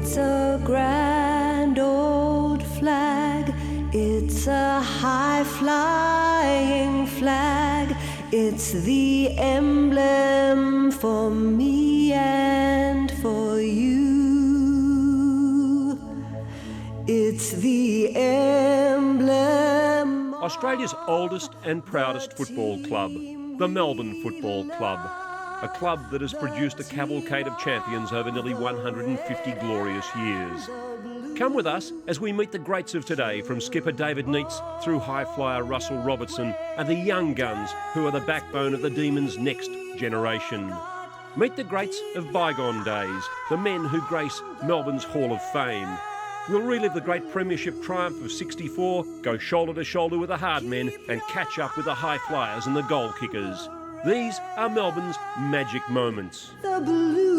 It's a grand old flag. It's a high-flying flag. It's the emblem for me and for you. It's the emblem. Australia's oldest and proudest football club, the Melbourne Football Club. A club that has produced a cavalcade of champions over nearly 150 glorious years. Come with us as we meet the greats of today, from skipper David Neitz through high flyer Russell Robertson and the young guns who are the backbone of the Demons' next generation. Meet the greats of bygone days, the men who grace Melbourne's Hall of Fame. We'll relive the great premiership triumph of '64, go shoulder to shoulder with the hard men and catch up with the high flyers and the goal kickers. These are Melbourne's magic moments. The blue.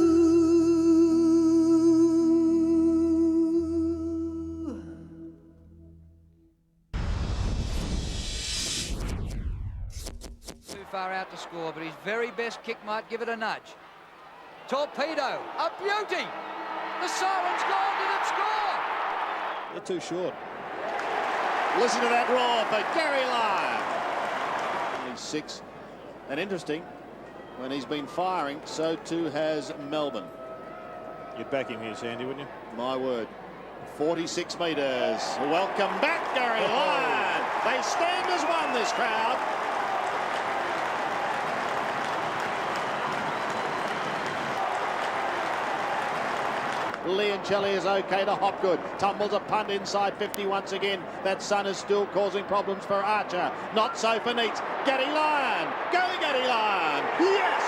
Too far out to score, but his very best kick might give it a nudge. Torpedo, a beauty! The siren's gone, did it score? They're too short. Listen to that roar for Gary Lyon. Only 6. And interesting, when he's been firing, so too has Melbourne. You'd back him here, Sandy, wouldn't you? My word. 46 metres. Welcome back, Gary Lyon. They stand as one, this crowd. Leoncelli is okay to Hopgood. Tumbles a punt inside 50 once again. That sun is still causing problems for Archer. Not so for Neitz. Gaddy Lyon. Go Gaddy Lyon. Yes!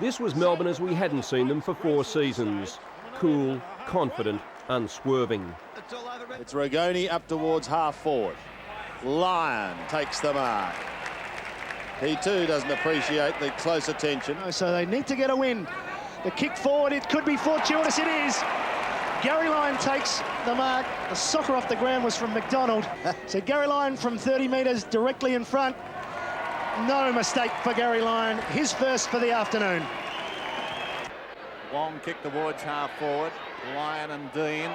This was Melbourne as we hadn't seen them for 4 seasons. Cool, confident, unswerving. It's Ragoni up towards half forward. Lyon takes the mark. He too doesn't appreciate the close attention. So they need to get a win. The kick forward, it could be fortuitous, it is. Gary Lyon takes the mark. The soccer off the ground was from McDonald. So Gary Lyon from 30 metres directly in front. No mistake for Gary Lyon. His first for the afternoon. Long kick towards half forward. Lyon and Dean.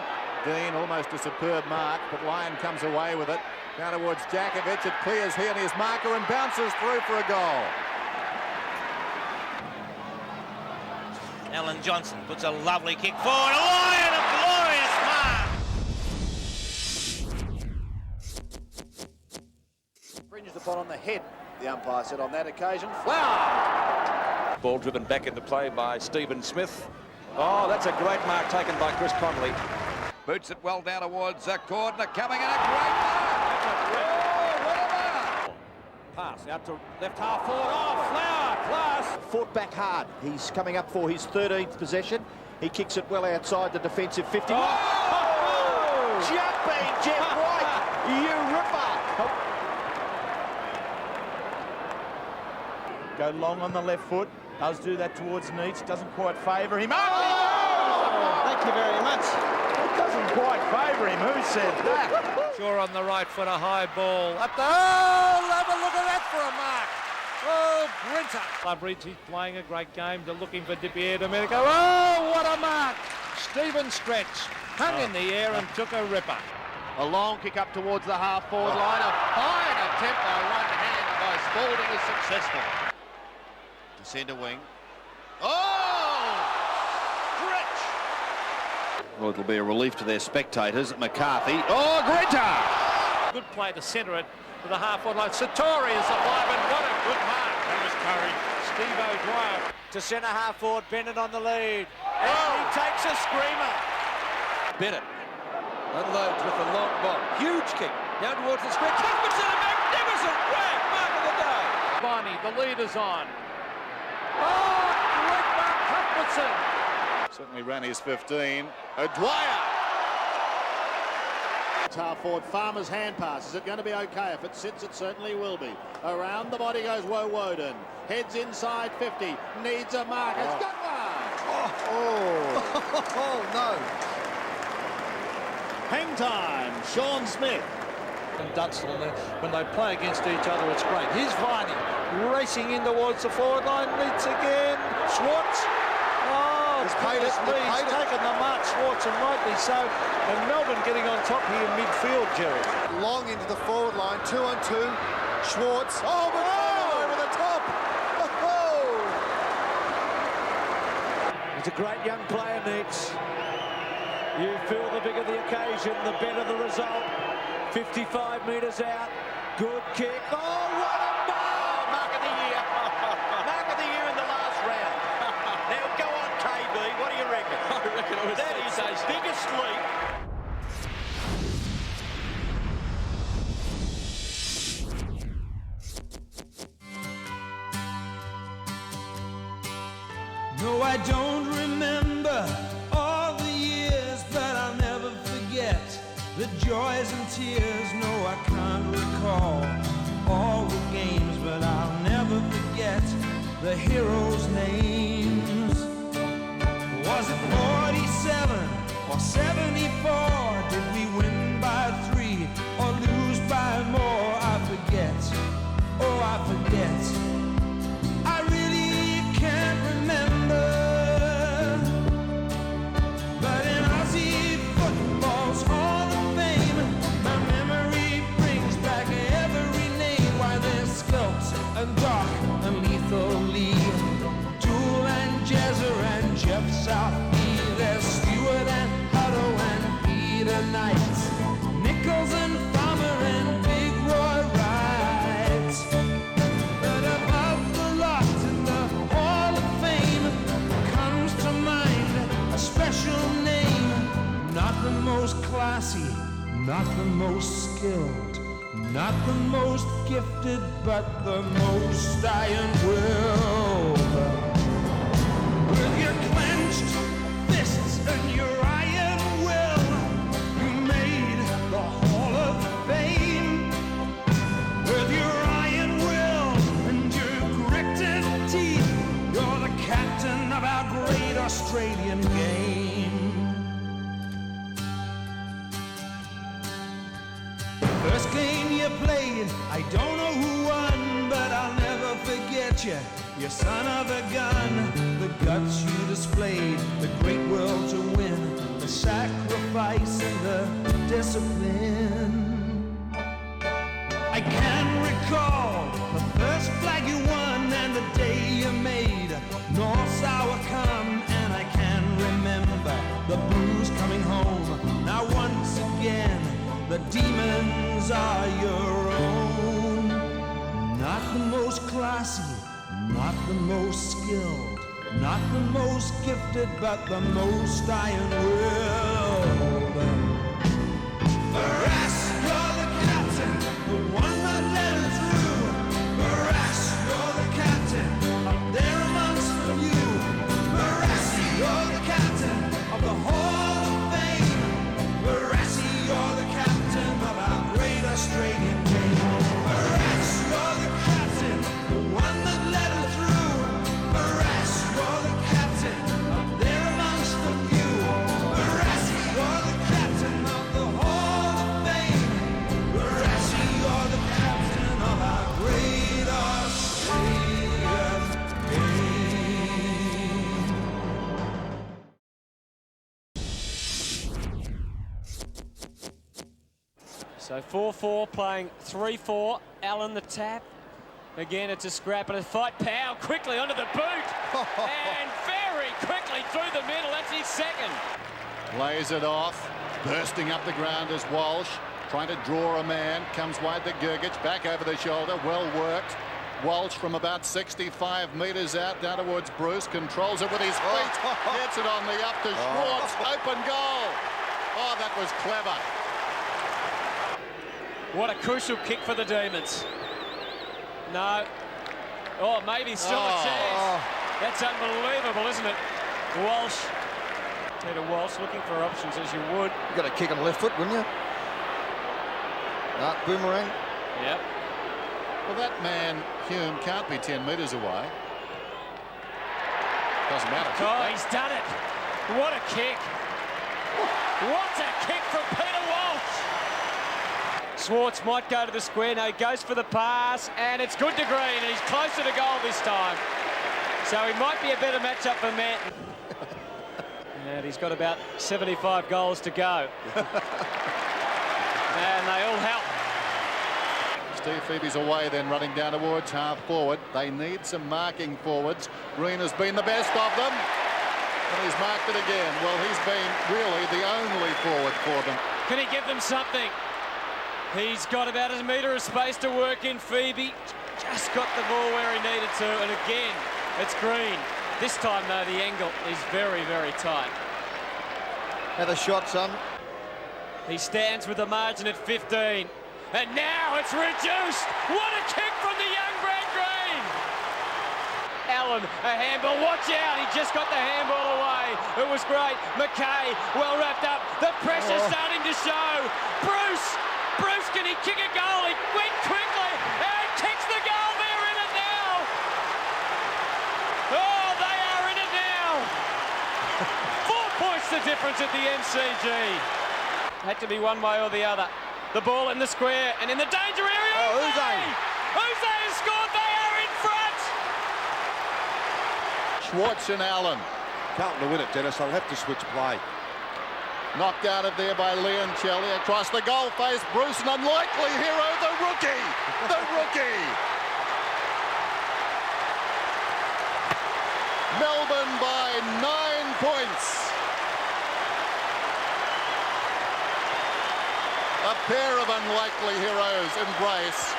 Dean almost a superb mark, but Lyon comes away with it. Down towards Jakovic, it clears here near his marker and bounces through for a goal. Alan Johnson puts a lovely kick forward. Lyon, a glorious mark! Fringes the ball on the head, the umpire said on that occasion. Flower! Ball driven back into play by Stephen Smith. Oh, that's a great mark taken by Chris Connolly. Boots it well down towards Cordner, coming in a great mark. Pass out to left half forward. Oh, Flower, class. Fought back hard. He's coming up for his 13th possession. He kicks it well outside the defensive 50. Oh! Jumping Jeff White, you ripper. Go long on the left foot. Does do that towards Neitz. Doesn't quite favour him. Oh! Thank you very much. It doesn't quite favour him. Who said that? Sure on the right foot, a high ball. Up the... Oh, have a look at that for a mark. Oh, Brinter. Loveridge, he's playing a great game. They're looking for Di Domenico. Oh, what a mark. Stephen Stretch hung in the air and took a ripper. A long kick up towards the half-forward line. A fine attempt by one hand by Spalding is successful. To centre wing. Oh! Stretch! Well, it'll be a relief to their spectators. McCarthy. Oh, Grinter! Good play to centre it to the half-forward line. Satori is alive, and what a good mark. That was Curry. Steve O'Dwyer to centre half-forward. Bennett on the lead. And he takes a screamer. Bennett unloads with the long ball. Huge kick down towards the square. Cuthbertson, a magnificent grab. Mark of the day. Bonnie, the lead is on. Oh, great mark, Cuthbertson. Certainly ran his 15. O'Dwyer. Half forward, Farmer's hand pass. Is it going to be okay? If it sits, it certainly will be. Around the body goes Woden. Heads inside 50. Needs a mark. It's got one. Oh, no. Hang time. Sean Smith. and Dunstall, and when they play against each other, it's great. Here's Varney racing in towards the forward line, leads again. Schwartz. Oh, he's taken the mark, Schwartz, and rightly so. And Melbourne getting on top here in midfield, Jerry. Long into the forward line, 2-on-2. Schwartz. Oh, but over the top. He's a great young player, Neats. You feel the bigger the occasion, the better the result. 55 metres out. Good kick. Oh, what a ball! Mark of the year. Mark of the year in the last round. Now go on, KB. What do you reckon? I reckon it was that is his biggest leap. No, I don't remember all the years, but I'll never forget the joys and tears. No, I can't recall all the games, but I'll never forget the heroes' names. Was it 47 or 74? Did we win by 3 or lose by more? I forget, oh I forget. I really can't remember. But in Aussie football's Hall of Fame, my memory brings back every name. Why there's Skelton and Doc and Lethal Lee, Dool and Jezzer and Jeff Southby. There's Stewart and Hutto and Peter Knight, Nichols and Farmer and Big Roy Wright. But above the lot in the Hall of Fame comes to mind a special name. Not the most classy, not the most skilled, not the most gifted, but the most iron-willed. With your clenched fists and your iron will, you made the Hall of Fame. With your iron will and your gritted teeth, you're the captain of our great Australian game. First game you played, I don't know who won, but I'll never forget you. Your son of a gun, the guts you displayed, the great will to win, the sacrifice and the discipline. I can recall the first flag you won and the day you made North Sour come, and I can remember the blues coming home. Now once again, the demons are your own. Not the most classy, not the most skilled, not the most gifted, but the most iron-willed. Barras, you're the captain, the one that led us through. Barras, you're the captain, up there amongst the few. Barras, you're the captain of the Hall of Fame. Barras, you're the captain of our great Australian game. Barras, you're the captain, the one that led us through. Barras, you're the captain, up there amongst the few. Barras, you're the captain of the Hall of Fame. Barras, you're the captain of our great Australian game. So 4-4 playing 3-4. Allen the tap. Again, it's a scrap and a fight. Powell quickly onto the boot. And very quickly through the middle. That's his second. Lays it off. Bursting up the ground is Walsh. Trying to draw a man. Comes wide to Gergich. Back over the shoulder. Well worked. Walsh from about 65 metres out down towards Bruce. Controls it with his feet. Gets it on the up to Schwartz. Open goal. Oh, that was clever. What a crucial kick for the Demons. No. Oh, maybe still a chance. That's unbelievable, isn't it? Walsh. Peter Walsh looking for options as you would. You've got to kick on the left foot, wouldn't you? Boomerang. Yep. Well, that man, Hume, can't be 10 metres away. Doesn't matter. Oh, he's done it. What a kick. What a kick from Peter Walsh. Schwartz might go to the square. No, he goes for the pass, and it's good to Green, and he's closer to goal this time. So he might be a better matchup for Manton. And he's got about 75 goals to go. And they all help. Steve Phoebe's away then, running down towards half forward. They need some marking forwards. Green has been the best of them. And he's marked it again. Well, he's been really the only forward for them. Can he give them something? He's got about a metre of space to work in. Phoebe just got the ball where he needed to. And again, it's Green. This time, though, the angle is very, very tight. Now the shot's on. He stands with the margin at 15. And now it's reduced. What a kick from the young Brad Green. Allen, a handball. Watch out. He just got the handball away. It was great. McKay, well wrapped up. The pressure's starting to show. Bruce, can he kick a goal? He went quickly and kicks the goal. They're in it now. Oh, they are in it now. 4 points the difference at the MCG. Had to be one way or the other. The ball in the square and in the danger area. Oh, Uze has scored. They are in front. Schwartz and Allen. Carlton to win it, Dennis. They'll have to switch play. Knocked out of there by Leoncelli across the goal face. Bruce, an unlikely hero, the rookie. The rookie. Melbourne by 9 points. A pair of unlikely heroes embrace.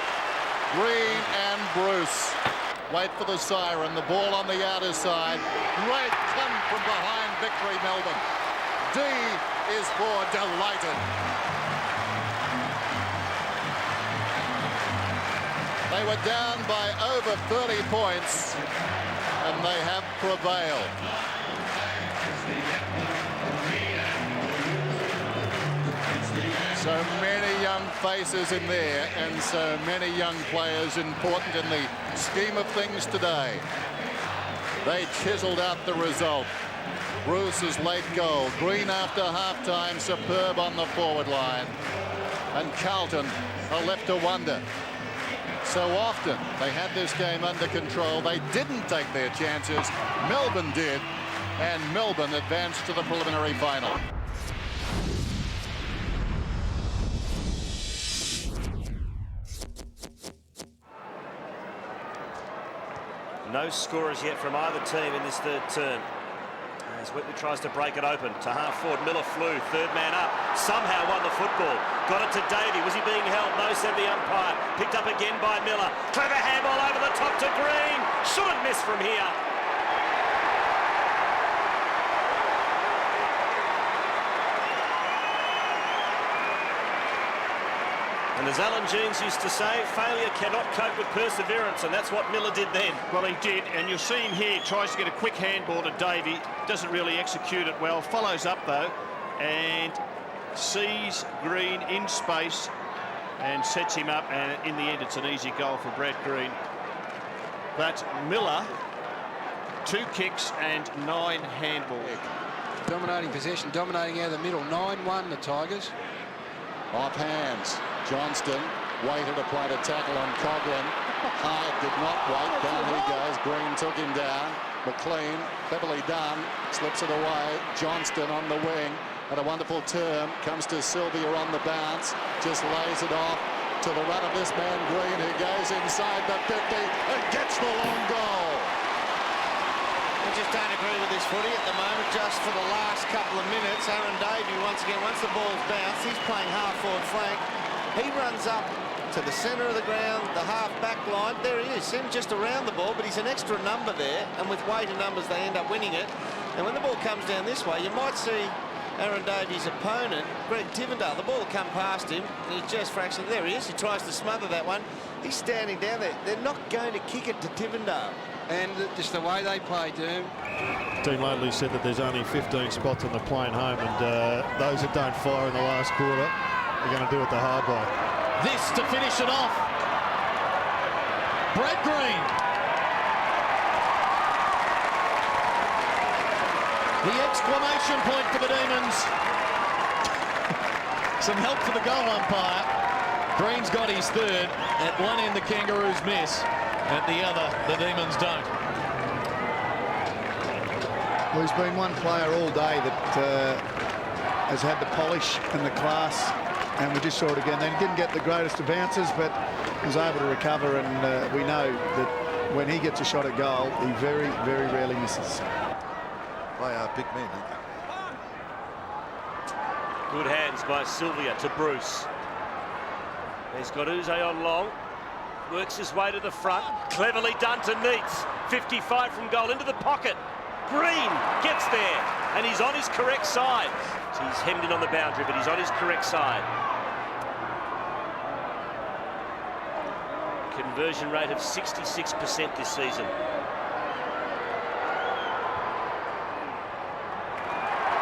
Green and Bruce. Wait for the siren. The ball on the outer side. Great come from behind victory, Melbourne. D is for delighted. They were down by over 30 points, and they have prevailed. So many young faces in there, and so many young players important in the scheme of things today. They chiseled out the result. Bruce's late goal. Green after half-time, superb on the forward line. And Carlton are left to wonder. So often they had this game under control. They didn't take their chances. Melbourne did, and Melbourne advanced to the preliminary final. No scorers yet from either team in this third term. As Whitley tries to break it open to half forward. Miller flew, third man up, somehow won the football. Got it to Davey. Was he being held? No, said the umpire. Picked up again by Miller. Clever handball over the top to Green. Shouldn't miss from here. And as Alan Jeans used to say, failure cannot cope with perseverance, and that's what Miller did then. Well, he did, and you'll see him here, tries to get a quick handball to Davey, doesn't really execute it well, follows up though, and sees Green in space and sets him up, and in the end it's an easy goal for Brad Green. But Miller, 2 kicks and 9 handballs. Dominating possession, dominating out of the middle, 9-1 the Tigers. Off hands. Johnston waited to play to tackle on Coghlan. Hyde did not wait. Down he goes. Green took him down. McLean, cleverly done, slips it away. Johnston on the wing at a wonderful term. Comes to Sylvia on the bounce. Just lays it off to the run of this man Green, who goes inside the 50 and gets the long goal. I just don't agree with this footy at the moment. Just for the last couple of minutes, Aaron Davey once again, once the ball's bounced, he's playing half-forward flank. He runs up to the centre of the ground, the half-back line. There he is, him just around the ball, but he's an extra number there, and with weight and numbers, they end up winning it. And when the ball comes down this way, you might see Aaron Davey's opponent, Greg Tivendale, the ball will come past him, and he just fractions. There he is, he tries to smother that one. He's standing down there. They're not going to kick it to Tivendale. And just the way they play, Doom. Dean Ladley said that there's only 15 spots on the plane home, and those that don't fire in the last quarter are going to do it the hard way. This to finish it off. Brad Green. The exclamation point for the Demons. Some help for the goal umpire. Green's got his third. At one end, the Kangaroos miss. At the other, the Demons don't. Well, there's been one player all day that has had the polish and the class, and we just saw it again. They didn't get the greatest of bounces, but was able to recover, and we know that when he gets a shot at goal, he very, very rarely misses. They are big men, aren't they? Good hands by Sylvia to Bruce. He's got Uze on long. Works his way to the front. Cleverly done to Neitz. 55 from goal into the pocket. Green gets there, and he's on his correct side. So he's hemmed in on the boundary, but he's on his correct side. Conversion rate of 66% this season.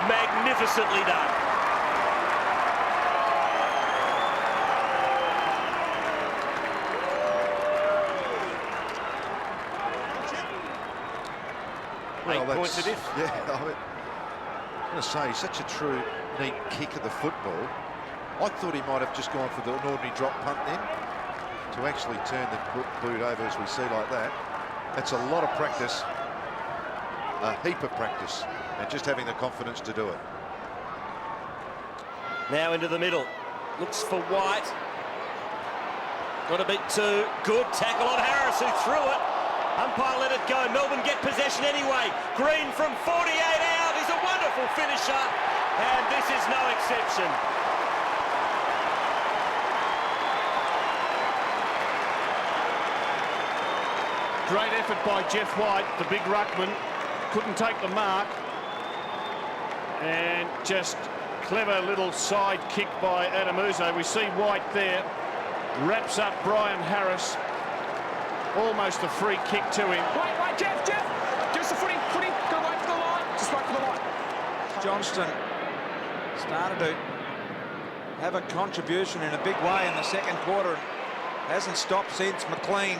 Magnificently done. Well, 8 points a diff. Yeah, I'm going to say, he's such a true, neat kick of the football. I thought he might have just gone for an ordinary drop punt then. To actually turn the boot over as we see like that, that's a lot of practice, a heap of practice, and just having the confidence to do it. Now into the middle, looks for White. Got to beat two. Good tackle on Harris, who threw it. Umpire let it go. Melbourne get possession anyway. Green from 48 out is a wonderful finisher, and this is no exception. Great effort by Jeff White, the big ruckman. Couldn't take the mark. And just clever little side kick by Adamuzo. We see White there. Wraps up Brian Harris. Almost a free kick to him. Wait, Jeff! Just the footy, go right for the line. Just right for the line. Johnston started to have a contribution in a big way in the second quarter. Hasn't stopped since. McLean.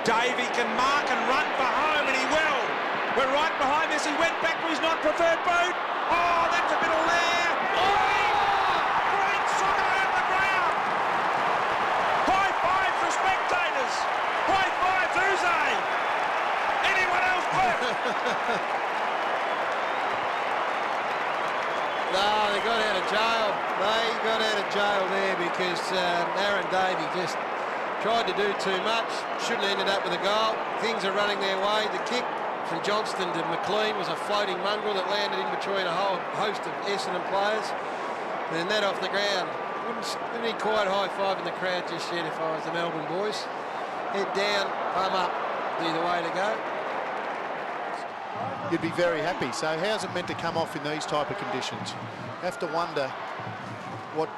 Davey can mark and run for home, and he will. We're right behind this. He went back for his not-preferred boot. Oh, that's a bit of lair. Oh! Great soccer out of the ground. High five for spectators. High five, Uze. Anyone else but? No, they got out of jail. They got out of jail there because Aaron Davey just tried to do too much. Shouldn't have ended up with a goal. Things are running their way. The kick from Johnston to McLean was a floating mongrel that landed in between a whole host of Essendon players. And then that off the ground. Wouldn't be quite high-fiving the crowd just yet if I was the Melbourne boys. Head down, palm up, be the way to go. You'd be very happy. So how's it meant to come off in these type of conditions? Have to wonder what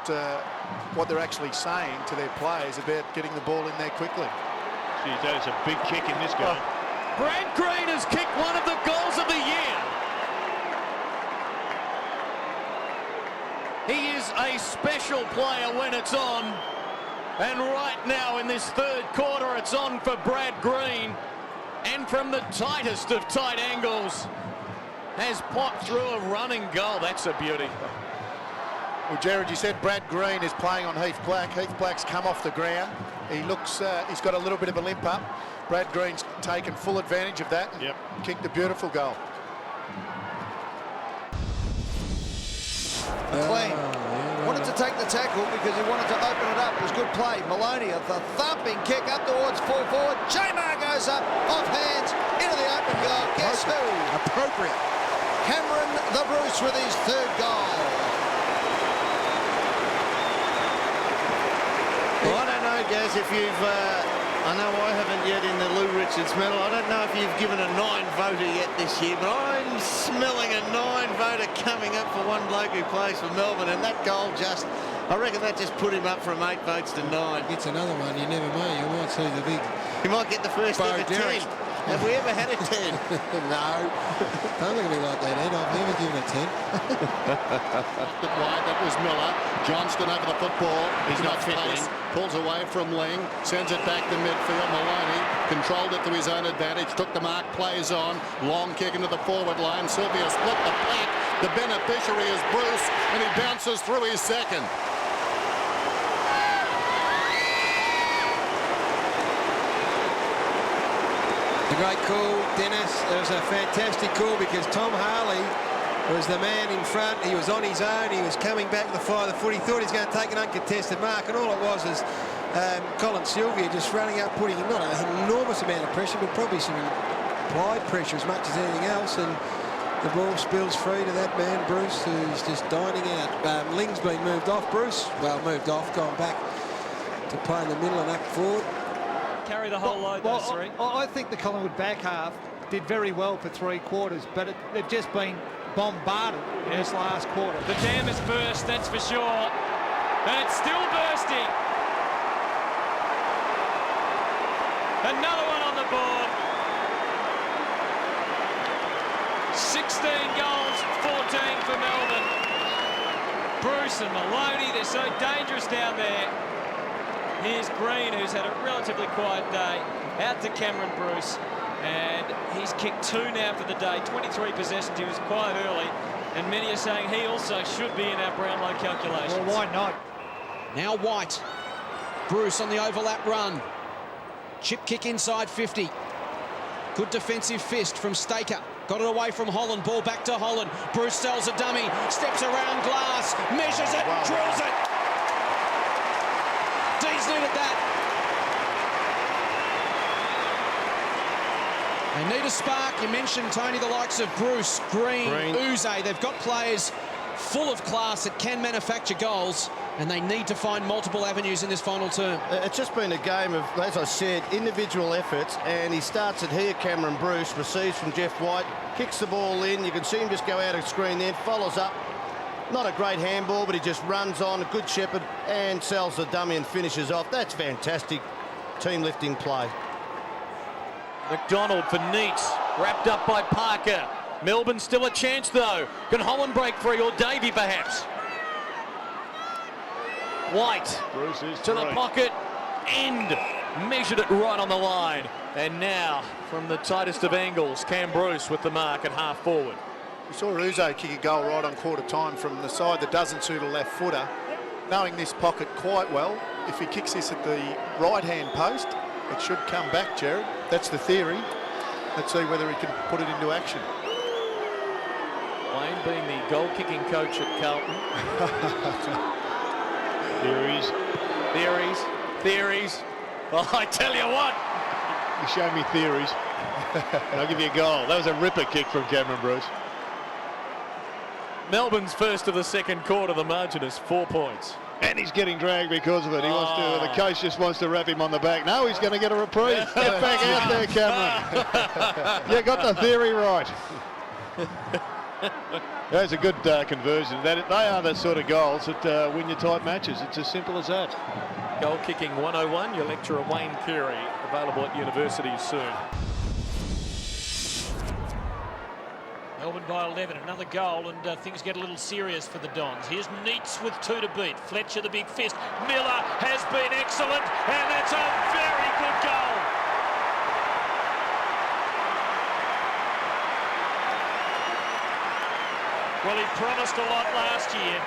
they're actually saying to their players about getting the ball in there quickly. Geez, that is a big kick in this game. Brad Green has kicked one of the goals of the year. He is a special player when it's on. And right now in this third quarter, it's on for Brad Green. And from the tightest of tight angles, has popped through a running goal. That's a beauty. Well, Jared, you said Brad Green is playing on Heath Black. Heath Black's come off the ground. He looks, he's got a little bit of a limp up. Brad Green's taken full advantage of that and kicked a beautiful goal. McLean wanted to take the tackle because he wanted to open it up. It was good play. Maloney, a thumping kick up towards full forward. J-Mar goes up, off hands, into the open goal. Guess who? Appropriate. Cameron the Bruce with his third goal. Well, I don't know, Gaz, if you've... I know I haven't yet in the Lou Richards medal. I don't know if you've given a 9-voter yet this year, but I'm smelling a 9-voter coming up for one bloke who plays for Melbourne, and that goal just... I reckon that just put him up from 8 votes to 9. Gets another one, you never know. You might see the big... You might get the first Bo ever 10. Have we ever had a 10? No. Don't look at me like that, Ed. I've never given a 10. Wide, that was Miller. Johnston over the football. He's not fit. Pulls away from Ling. Sends it back to midfield. Maloney controlled it to his own advantage. Took the mark. Plays on. Long kick into the forward line. Sylvia split the pack. The beneficiary is Bruce, and he bounces through his second. A great call, Dennis. It was a fantastic call because Tom Harley was the man in front. He was on his own. He was coming back to the fire of the foot. He thought he was going to take an uncontested mark, and all it was Colin Sylvia just running up, putting not an enormous amount of pressure, but probably some implied pressure as much as anything else, and the ball spills free to that man, Bruce, who's just dining out. Ling's been moved off, Bruce. Well, moved off, gone back to play in the middle and up forward. Carry the whole load, those three. I think the Collingwood back half did very well for 3 quarters, but they've just been bombarded in this last quarter. The dam has burst, that's for sure. And it's still bursting. Another one on the board. 16 goals, 14 for Melbourne. Bruce and Maloney, they're so dangerous down there. Here's Green, who's had a relatively quiet day, out to Cameron Bruce, and he's kicked 2 now for the day. 23 possessions, he was quiet early, and many are saying he also should be in our Brownlow calculations. Well, why not? Now White. Bruce on the overlap run. Chip kick inside 50. Good defensive fist from Staker. Got it away from Holland. Ball back to Holland. Bruce sells a dummy. Steps around Glass. Measures it. Drills it. D's needed that. They need a spark. You mentioned, Tony, the likes of Bruce, Green, Uze. They've got players full of class that can manufacture goals, and they need to find multiple avenues in this final term. It's just been a game of, as I said, individual efforts, and he starts it here, Cameron Bruce, receives from Jeff White, kicks the ball in. You can see him just go out of screen then, follows up. Not a great handball, but he just runs on, a good shepherd, and sells the dummy and finishes off. That's fantastic team-lifting play. McDonald for Neitz, wrapped up by Parker. Melbourne still a chance, though. Can Holland break free, or Davey, perhaps? White to the pocket, end. Measured it right on the line. And now, from the tightest of angles, Cam Bruce with the mark at half forward. We saw Uze kick a goal right on quarter time from the side that doesn't suit a left footer. Knowing this pocket quite well, if he kicks this at the right-hand post, it should come back, Jared. That's the theory. Let's see whether he can put it into action. Wayne being the goal-kicking coach at Carlton. Theories. Well, I tell you what. You show me theories, and I'll give you a goal. That was a ripper kick from Cameron Bruce. Melbourne's first of the second quarter. The margin is 4 points. And he's getting dragged because of it. He wants to. The coach just wants to wrap him on the back. No, he's going to get a reprieve. Get back out there, Cameron. You got the theory right. That's a good conversion. They are the sort of goals that win you tight matches. It's as simple as that. Goal kicking 101. Your lecturer Wayne Carey, available at universities soon. Melbourne by 11, another goal, and things get a little serious for the Dons. Here's Neitz with 2 to beat. Fletcher, the big fist. Miller has been excellent, and that's a very good goal. Well, he promised a lot last year,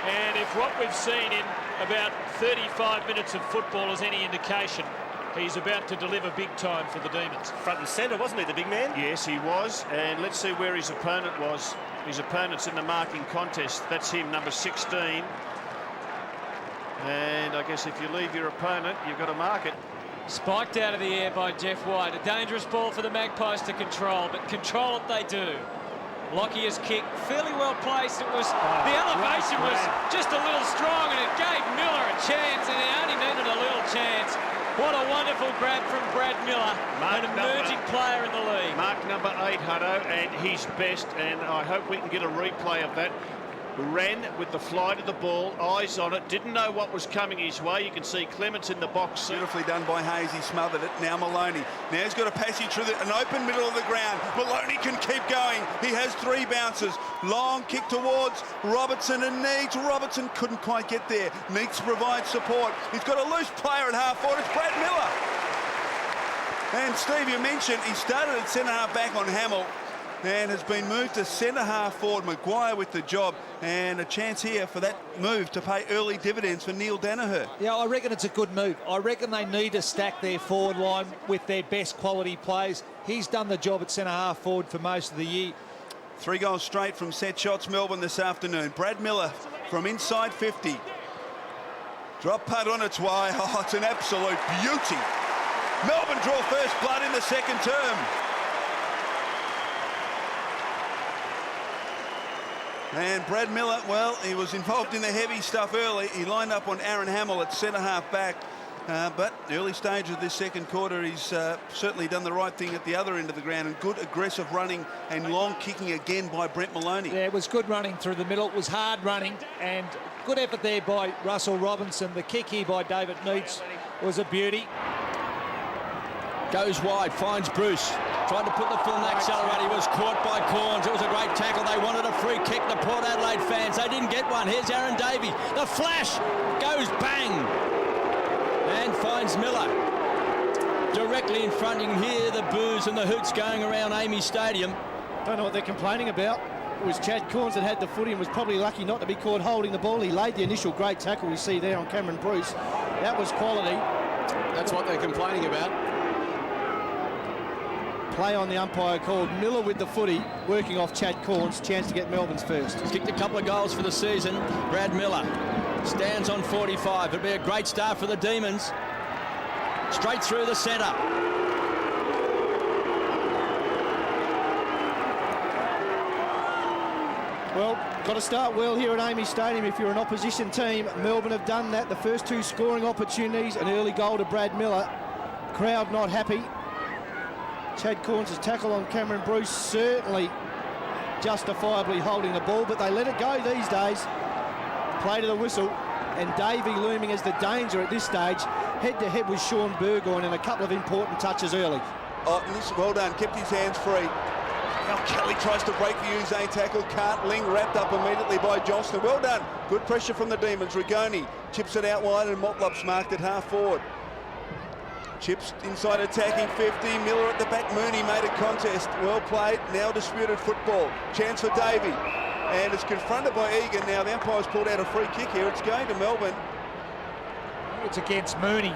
and if what we've seen in about 35 minutes of football is any indication, he's about to deliver big time for the Demons. Front and centre, wasn't he, the big man? Yes, he was. And let's see where his opponent was. His opponent's in the marking contest. That's him, number 16. And I guess if you leave your opponent, you've got to mark it. Spiked out of the air by Jeff White. A dangerous ball for the Magpies to control, but control it they do. Lockyer's kick, fairly well placed. It was the elevation was just a little strong, and it gave Miller a chance, and he only needed a little chance. What a wonderful grab from Brad Miller, an emerging player in the league. Mark number 8, Hutto, and his best, and I hope we can get a replay of that. Ran with the flight of the ball, eyes on it, didn't know what was coming his way. You can see Clements in the box. Beautifully done by Hayes, he smothered it. Now Maloney. Now he's got a passage through an open middle of the ground. Maloney can keep going. He has 3 bounces. Long kick towards Robertson and Neitz. Robertson couldn't quite get there. Neitz provides support. He's got a loose player at half forward. It's Brad Miller. And Steve, you mentioned he started at centre half back on Hamill. and has been moved to centre-half forward. Maguire with the job, and a chance here for that move to pay early dividends for Neil Danaher. Yeah, I reckon it's a good move. I reckon they need to stack their forward line with their best quality players. He's done the job at centre-half forward for most of the year. 3 goals straight from set shots, Melbourne this afternoon. Brad Miller from inside 50. Drop putt on its way. Oh, it's an absolute beauty. Melbourne draw first blood in the second term. And Brad Miller, well, he was involved in the heavy stuff early. He lined up on Aaron Hamill at centre-half back. But early stage of this second quarter, he's certainly done the right thing at the other end of the ground, and good aggressive running and long kicking again by Brent Maloney. Yeah, it was good running through the middle. It was hard running and good effort there by Russell Robinson. The kick here by David Neitz was a beauty. Goes wide, finds Bruce. Tried to put the foot on the accelerator. He was caught by Corns. It was a great tackle. They wanted a free kick, the Port Adelaide fans. They didn't get one. Here's Aaron Davey. The flash goes bang. And finds Miller directly in front. You can hear the boos and the hoots going around Amy Stadium. Don't know what they're complaining about. It was Chad Corns that had the footy and was probably lucky not to be caught holding the ball. He laid the initial great tackle we see there on Cameron Bruce. That was quality. That's what they're complaining about. Play on the umpire called. Miller with the footy, working off Chad Corns. Chance to get Melbourne's first. He's kicked a couple of goals for the season. Brad Miller stands on 45. It'll be a great start for the Demons. Straight through the centre. Well, got to start well here at Amy Stadium if you're an opposition team. Melbourne have done that. The first 2 scoring opportunities, an early goal to Brad Miller. Crowd not happy. Chad Corns' tackle on Cameron Bruce certainly justifiably holding the ball, but they let it go these days. Play to the whistle, and Davey looming as the danger at this stage, head-to-head with Sean Burgoyne, and a couple of important touches early. Oh, well done, kept his hands free. Now Kelly tries to break the Uze tackle, can't. Ling wrapped up immediately by Johnston. Well done, good pressure from the Demons. Rigoni chips it out wide, and Motlop's marked at half forward. Chips inside attacking 50, Miller at the back, Mooney made a contest. Well played, now disputed football. Chance for Davey, and it's confronted by Egan. Now the umpire's pulled out a free kick here. It's going to Melbourne. It's against Mooney.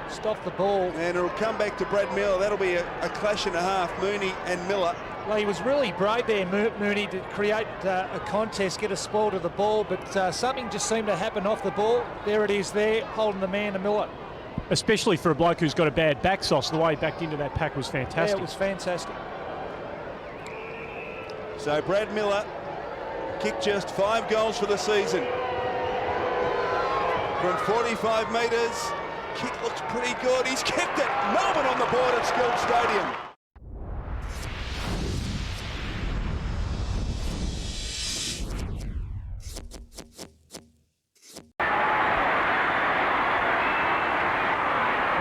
Stop the ball. And it'll come back to Brad Miller. That'll be a clash and a half, Mooney and Miller. Well, he was really brave there, Mooney, to create a contest, get a spoil to the ball, but something just seemed to happen off the ball. There it is there, holding the man to Miller. Especially for a bloke who's got a bad back sauce, the way he backed into that pack was fantastic. Yeah, it was fantastic. So Brad Miller kicked just 5 goals for the season. From 45 metres, kick looks pretty good. He's kept it. Melbourne on the board at Skilled Stadium.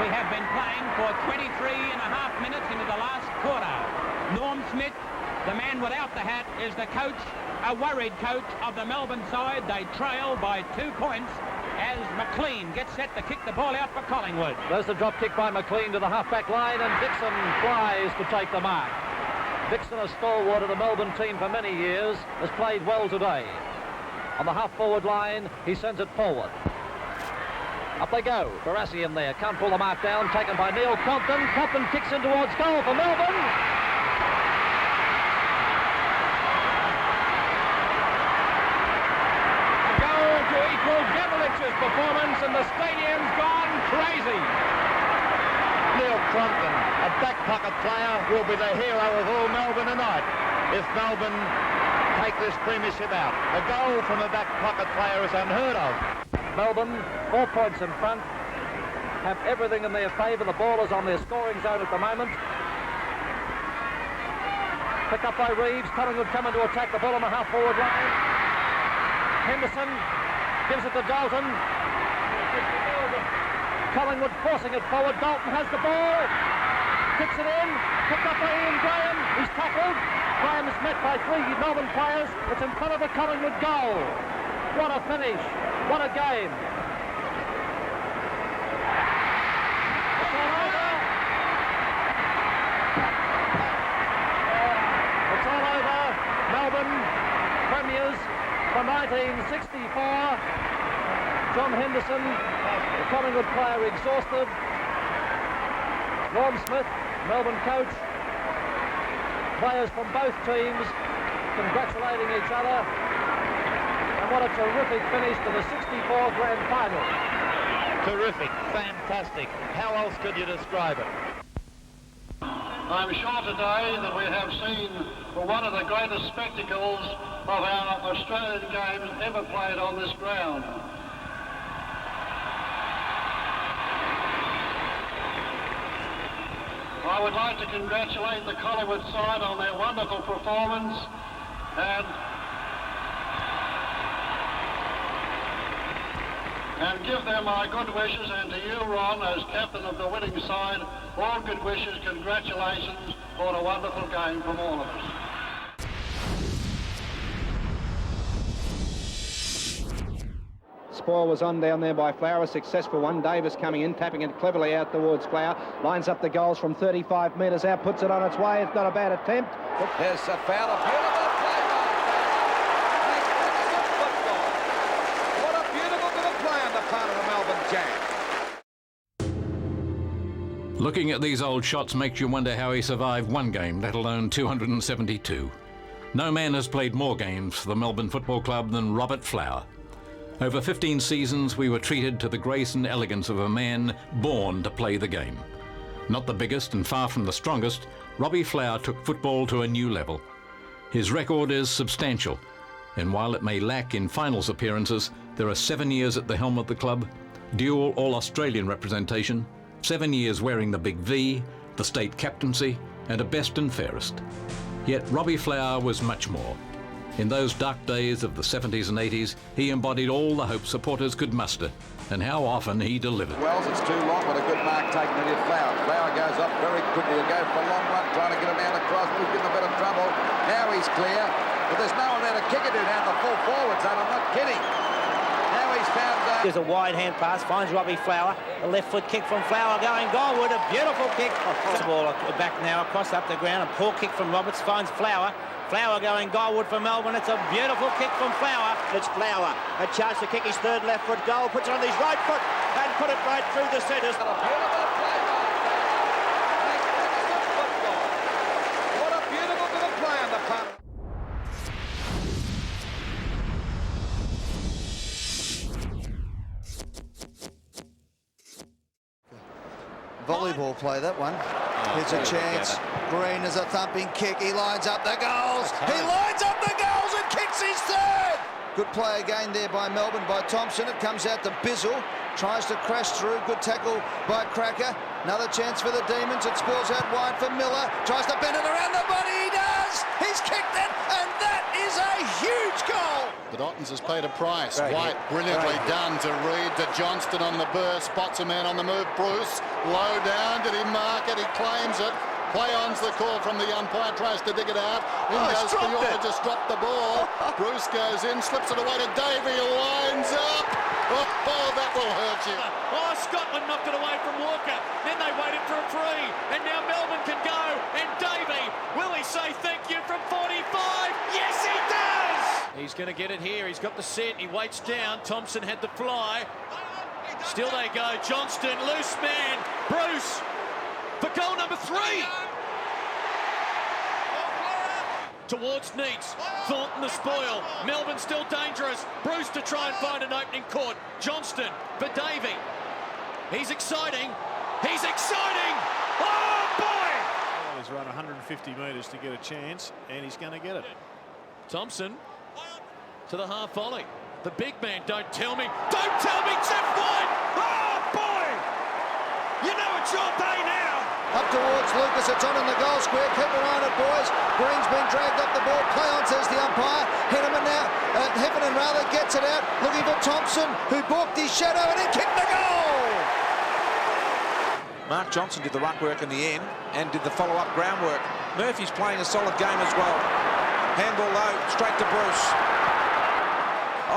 We have been playing for 23 and a half minutes into the last quarter. Norm Smith, the man without the hat, is the coach, a worried coach of the Melbourne side. They trail by 2 points as McLean gets set to kick the ball out for Collingwood. There's the drop kick by McLean to the half-back line, and Dixon flies to take the mark. Dixon, a stalwart of the Melbourne team for many years, has played well today. On the half-forward line, he sends it forward. Up they go. Barassi in there. Can't pull the mark down. Taken by Neil Compton. Compton kicks in towards goal for Melbourne. A goal to equal Gavelich's performance, and the stadium's gone crazy. Neil Compton, a back pocket player, will be the hero of all Melbourne tonight if Melbourne take this premiership out. A goal from a back pocket player is unheard of. Melbourne, 4 points in front, have everything in their favour. The ball is on their scoring zone at the moment. Picked up by Reeves. Collingwood coming to attack the ball on the half-forward line. Henderson gives it to Dalton. Collingwood forcing it forward. Dalton has the ball. Kicks it in. Picked up by Ian Graham. He's tackled. Graham is met by 3 Melbourne players. It's in front of the Collingwood goal. What a finish. What a game. It's 1964. John Henderson, the Collingwood player, exhausted. Norm Smith, Melbourne coach. Players from both teams congratulating each other. And what a terrific finish to the 64 grand final. Terrific, fantastic. How else could you describe it? I'm sure today that we have seen one of the greatest spectacles of our Australian games ever played on this ground. I would like to congratulate the Collingwood side on their wonderful performance and give them my good wishes, and to you, Ron, as captain of the winning side, all good wishes, congratulations on a wonderful game from all of us. Spoil was on down there by Flower, a successful one. Davis coming in, tapping it cleverly out towards Flower. Lines up the goals from 35 metres out, puts it on its way. It's not a bad attempt. There's a foul, a beautiful play by Magnificent football. What a beautiful bit of play on the part of the Melbourne Jacks. Looking at these old shots makes you wonder how he survived one game, let alone 272. No man has played more games for the Melbourne Football Club than Robert Flower. Over 15 seasons, we were treated to the grace and elegance of a man born to play the game. Not the biggest and far from the strongest, Robbie Flower took football to a new level. His record is substantial, and while it may lack in finals appearances, there are 7 years at the helm of the club, dual All-Australian representation, 7 years wearing the big V, the state captaincy, and a best and fairest. Yet Robbie Flower was much more. In those dark days of the 70s and 80s, he embodied all the hope supporters could muster, and how often he delivered. Wells, it's too long, but a good mark taken to Flower. Flower goes up very quickly. He'll go for a long run, trying to get it down across. He's getting a bit of trouble. Now he's clear, but there's no one there to kick it to down the full forward zone. I'm not kidding. Now he's found... There's a wide hand pass, finds Robbie Flower. A left foot kick from Flower going goalward. A beautiful kick. The ball back now across up the ground. A poor kick from Roberts, finds Flower. Flower going goalward for Melbourne. It's a beautiful kick from Flower. It's Flower. A chance to kick his third left foot goal. Puts it on his right foot and put it right through the centres. A beautiful play by Magnificent football. What a beautiful bit of play on the part. Volleyball play, that one. Here's a chance. Green is a thumping kick. He lines up the goals. He lines up the goals and kicks his third. Good play again there by Melbourne, by Thompson. It comes out to Bizzle. Tries to crash through. Good tackle by Cracker. Another chance for the Demons. It spills out wide for Miller. Tries to bend it around the body. He does. He's kicked it, and that is a huge goal. The Ottens has paid a price. White brilliantly done to Reid, to Johnston on the burst. Spots a man on the move. Bruce low down. Did he mark it? He claims it. Play on's the call from the umpire, tries to dig it out. In goes Fiona, just dropped the ball. Bruce goes in, slips it away to Davey, lines up. Oh, that will hurt you. Oh, Scotland knocked it away from Walker. Then they waited for a free. And now Melbourne can go. And Davey, will he say thank you from 45? Yes, he does! He's going to get it here. He's got the set. He waits down. Thompson had the fly. Still they go. Johnston, loose man. Bruce for goal number 3. Towards Neats. Thornton the spoil. Melbourne still dangerous. Bruce to try and find an opening court. Johnston for Davey. He's exciting. He's exciting. Oh, boy! He's run 150 metres to get a chance, and he's going to get it. Thompson to the half volley. The big man, don't tell me. Don't tell me, Jeff White! Oh, boy! You know it's your day now. Up towards Lucas, it's on in the goal square. Keep an eye on it, boys. Green's been dragged off the ball. Play on, says the umpire. Henneman now, Heffernan rather, gets it out. Looking for Thompson, who balked his shadow and he kicked the goal. Mark Johnson did the ruck work in the end and did the follow-up groundwork. Murphy's playing a solid game as well. Handball low, straight to Bruce.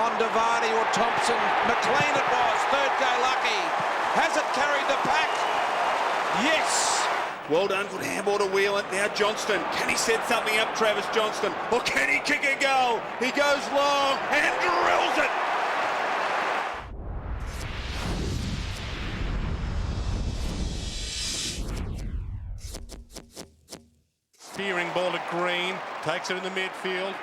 On to Vardy or Thompson. McLean it was, third go lucky. Has it carried the pack? Yes! Well done, good handball to Whelan. Now Johnston, can he set something up, Travis Johnston? Or can he kick a goal? He goes long and drills it. Spearing ball to Green, takes it in the midfield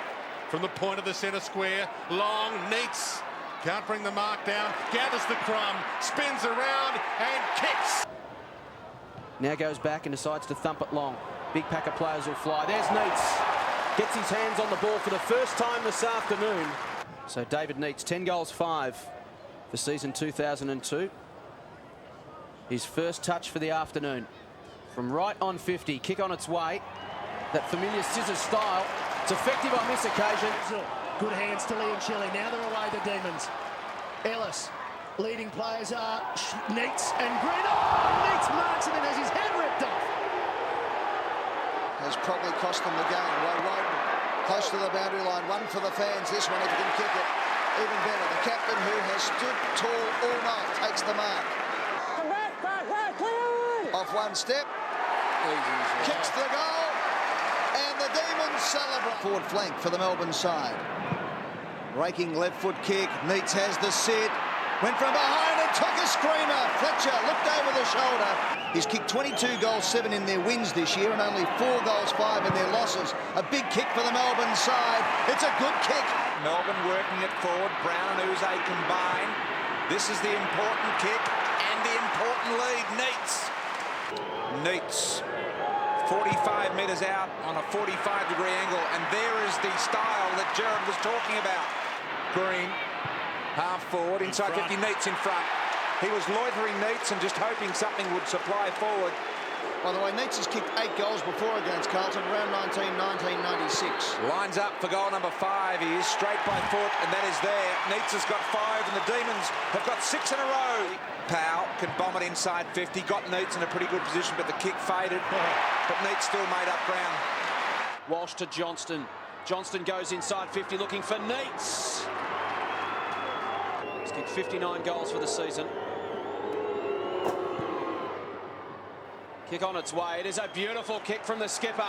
from the point of the centre square. Long, Neats, can't bring the mark down, gathers the crumb, spins around and kicks. Now goes back and decides to thump it long. Big pack of players will fly. There's Neats. Gets his hands on the ball for the first time this afternoon. So David Neats, 10 goals, 5 for season 2002. His first touch for the afternoon. From right on 50, kick on its way. That familiar scissors style. It's effective on this occasion. Good hands to Lee and Shelley. Now they're away, the Demons. Ellis. Leading players are Neats and Green. Oh, Neats marks and then has his head ripped off. Has probably cost them the game. Ray Woden close to the boundary line. One for the fans. This one, if he can kick it, even better. The captain, who has stood tall all night, takes the mark. Off one step. Kicks the goal. And the Demons celebrate. Forward flank for the Melbourne side. Raking left foot kick. Neats has the sit. Went from behind and took a screamer. Fletcher looked over the shoulder. He's kicked 22 goals, 7 in their wins this year and only 4 goals, 5 in their losses. A big kick for the Melbourne side. It's a good kick. Melbourne working it forward. Brown and Uze combine. This is the important kick and the important lead. Neats 45 metres out on a 45-degree angle, and there is the style that Jared was talking about. Green, half forward, inside 50, Neats in front. He was loitering Neats and just hoping something would supply forward. By the way, Neats has kicked 8 goals before against Carlton, round 1996. Lines up for goal number 5. He is straight by foot, and that is there. Neats has got 5, and the Demons have got 6 in a row. Powell can bomb it inside 50. Got Neats in a pretty good position, but the kick faded. But Neats still made up ground. Walsh to Johnston. Johnston goes inside 50, looking for Neats. He's kicked 59 goals for the season. Kick on its way. It is a beautiful kick from the skipper.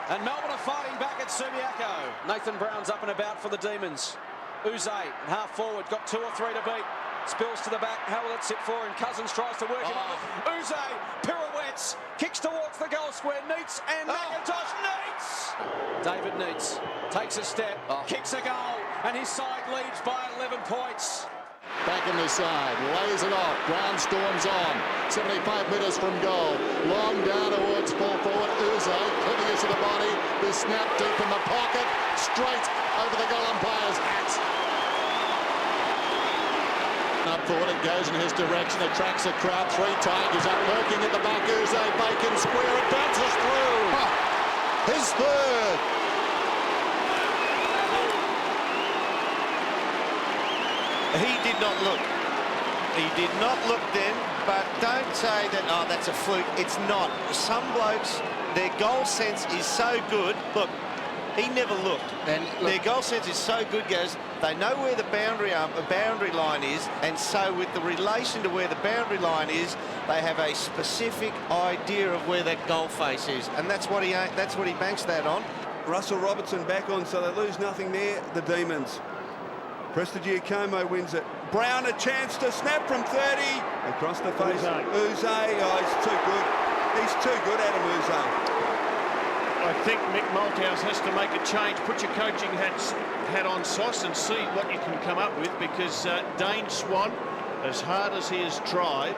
And Melbourne are fighting back at Subiaco. Nathan Brown's up and about for the Demons. Uze, half forward, got 2 or 3 to beat. Spills to the back. How will it sit for him? Cousins tries to work him up. Uze pirouettes, kicks towards the goal square. Neats and McIntosh. Neats! David Neats takes a step, kicks a goal, and his side leads by 11 points. Back in the side, lays it off. Brown storms on. 75 metres from goal. Long down towards full forward. Uze clipping it to the body. The snap deep in the pocket. Straight over the goal umpire's hat. Up forward, it goes in his direction. Attracts a crowd. 3 Tigers up lurking at the back. Uze, Bacon square. It bounces through. His third. He did not look. He did not look then, but don't say that, oh, that's a fluke. It's not. Some blokes, their goal sense is so good. Look, he never looked. And their goal sense is so good, guys. They know where the boundary line is, and so with the relation to where the boundary line is, they have a specific idea of where that goal face is, and that's what he banks that on. Russell Robertson back on, so they lose nothing there, the Demons. Prestigiacomo wins it. Brown a chance to snap from 30. Across the face. Uze. Oh, he's too good. He's too good, Adam Uze. I think Mick Malthouse has to make a change. Put your coaching hat on, Sauce, and see what you can come up with, because Dane Swan, as hard as he has tried,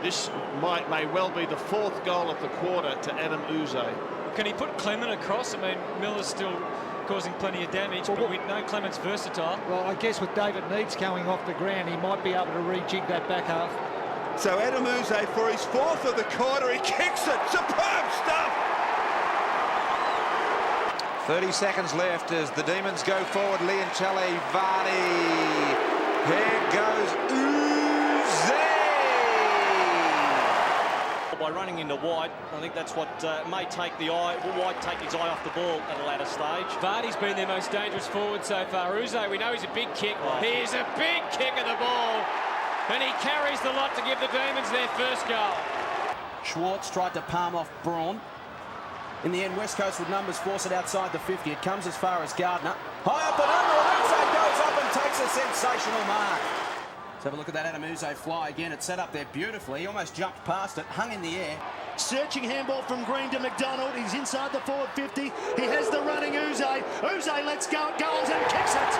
this may well be the 4th goal of the quarter to Adam Uze. Can he put Clement across? I mean, Miller's still causing plenty of damage, but we know Clement's versatile. Well, I guess with David Neats going off the ground, he might be able to rejig that back half. So Adam Uze, for his 4th of the quarter, he kicks it. Superb stuff. 30 seconds left as the Demons go forward. Liancelli, Vardy. Here goes Uze. By running into White, I think that's what may take the eye. Will White take his eye off the ball at a latter stage? Vardy's been their most dangerous forward so far. Uze, we know he's a big kick. He is a big kick of the ball, and he carries the lot to give the Demons their first goal. Schwartz tried to palm off Braun. In the end, West Coast with numbers force it outside the 50. It comes as far as Gardner. High up and under, and Uze goes up and takes a sensational mark. Let's have a look at that Adam Uze fly again. It's set up there beautifully. He almost jumped past it, hung in the air. Searching handball from Green to McDonald. He's inside the forward 50. He has the running Uze. Uze lets go at goals and kicks it.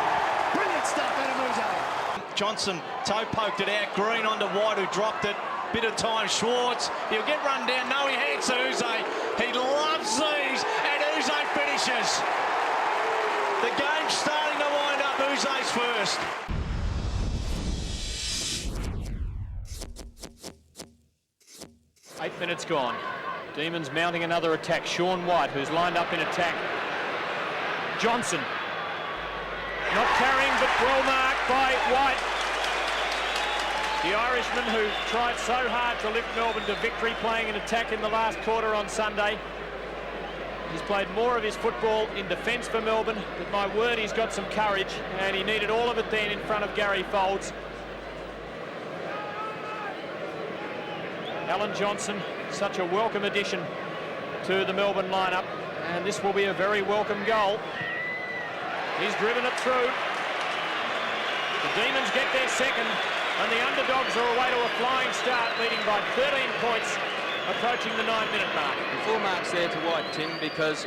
Brilliant stuff, Adam Uze. Johnson toe poked it out. Green onto White, who dropped it. Bit of time. Schwartz, he'll get run down. No, he hands to Uze. He loves these, and Uze finishes. The game's starting to wind up. Uze's first. Eight minutes gone. Demons mounting another attack. Sean White, who's lined up in attack. Johnson. Not carrying, but well marked by White. The Irishman who tried so hard to lift Melbourne to victory, playing an attack in the last quarter on Sunday. He's played more of his football in defence for Melbourne, but my word, he's got some courage, and he needed all of it then in front of Gary Folds. Alan Johnson, such a welcome addition to the Melbourne lineup, and this will be a very welcome goal. He's driven it through. The Demons get their second, and the underdogs are away to a flying start, leading by 13 points, approaching the 9-minute mark. 4 marks there to White, Tim, because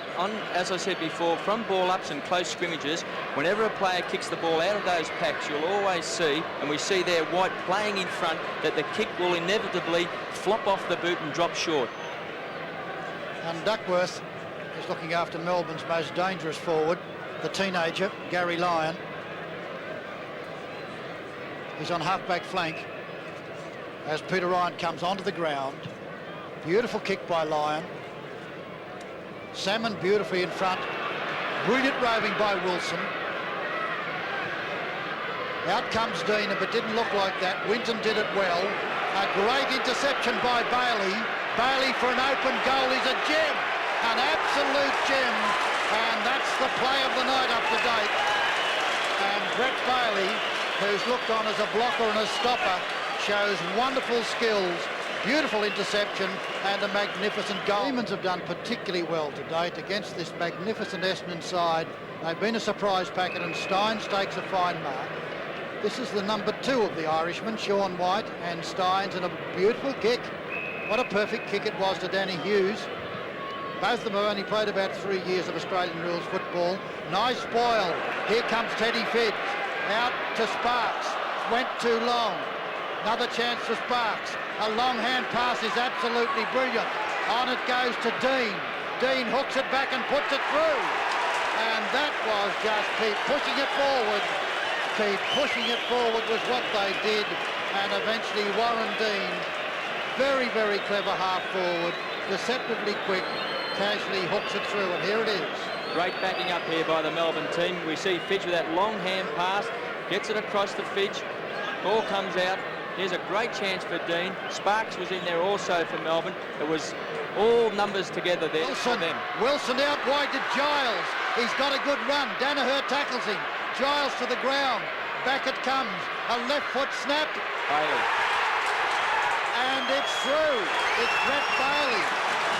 as I said before, from ball-ups and close scrimmages, whenever a player kicks the ball out of those packs, you'll always see, and we see there White playing in front, that the kick will inevitably flop off the boot and drop short. And Duckworth is looking after Melbourne's most dangerous forward, the teenager, Gary Lyon. He's on half-back flank as Peter Ryan comes onto the ground. Beautiful kick by Lyon. Salmon beautifully in front. Brilliant roving by Wilson. Out comes Dean, but didn't look like that. Winton did it well. A great interception by Bailey. Bailey for an open goal is a gem. An absolute gem. And that's the play of the night up to date. And Brett Bailey, who's looked on as a blocker and a stopper, shows wonderful skills. Beautiful interception and a magnificent goal. Demons have done particularly well to date against this magnificent Essendon side. They've been a surprise packet, and Steins takes a fine mark. This is the number 2 of the Irishman, Sean White, and Steins, and a beautiful kick. What a perfect kick it was to Danny Hughes. Both of them have only played about 3 years of Australian rules football. Nice spoil. Here comes Teddy Fidge. Out to Sparks. Went too long. Another chance for Sparks. A long hand pass is absolutely brilliant. On it goes to Dean. Dean hooks it back and puts it through. And that was just keep pushing it forward. Keep pushing it forward was what they did. And eventually Warren Dean, very, very clever half forward, deceptively quick, casually hooks it through, and here it is. Great backing up here by the Melbourne team. We see Fidge with that long hand pass, gets it across to Fidge. Ball comes out. Here's a great chance for Dean. Sparks was in there also for Melbourne. It was all numbers together there for them. Wilson out wide to Giles. He's got a good run. Danaher tackles him. Giles to the ground. Back it comes. A left foot snap. Bailey. And it's through. It's Brett Bailey.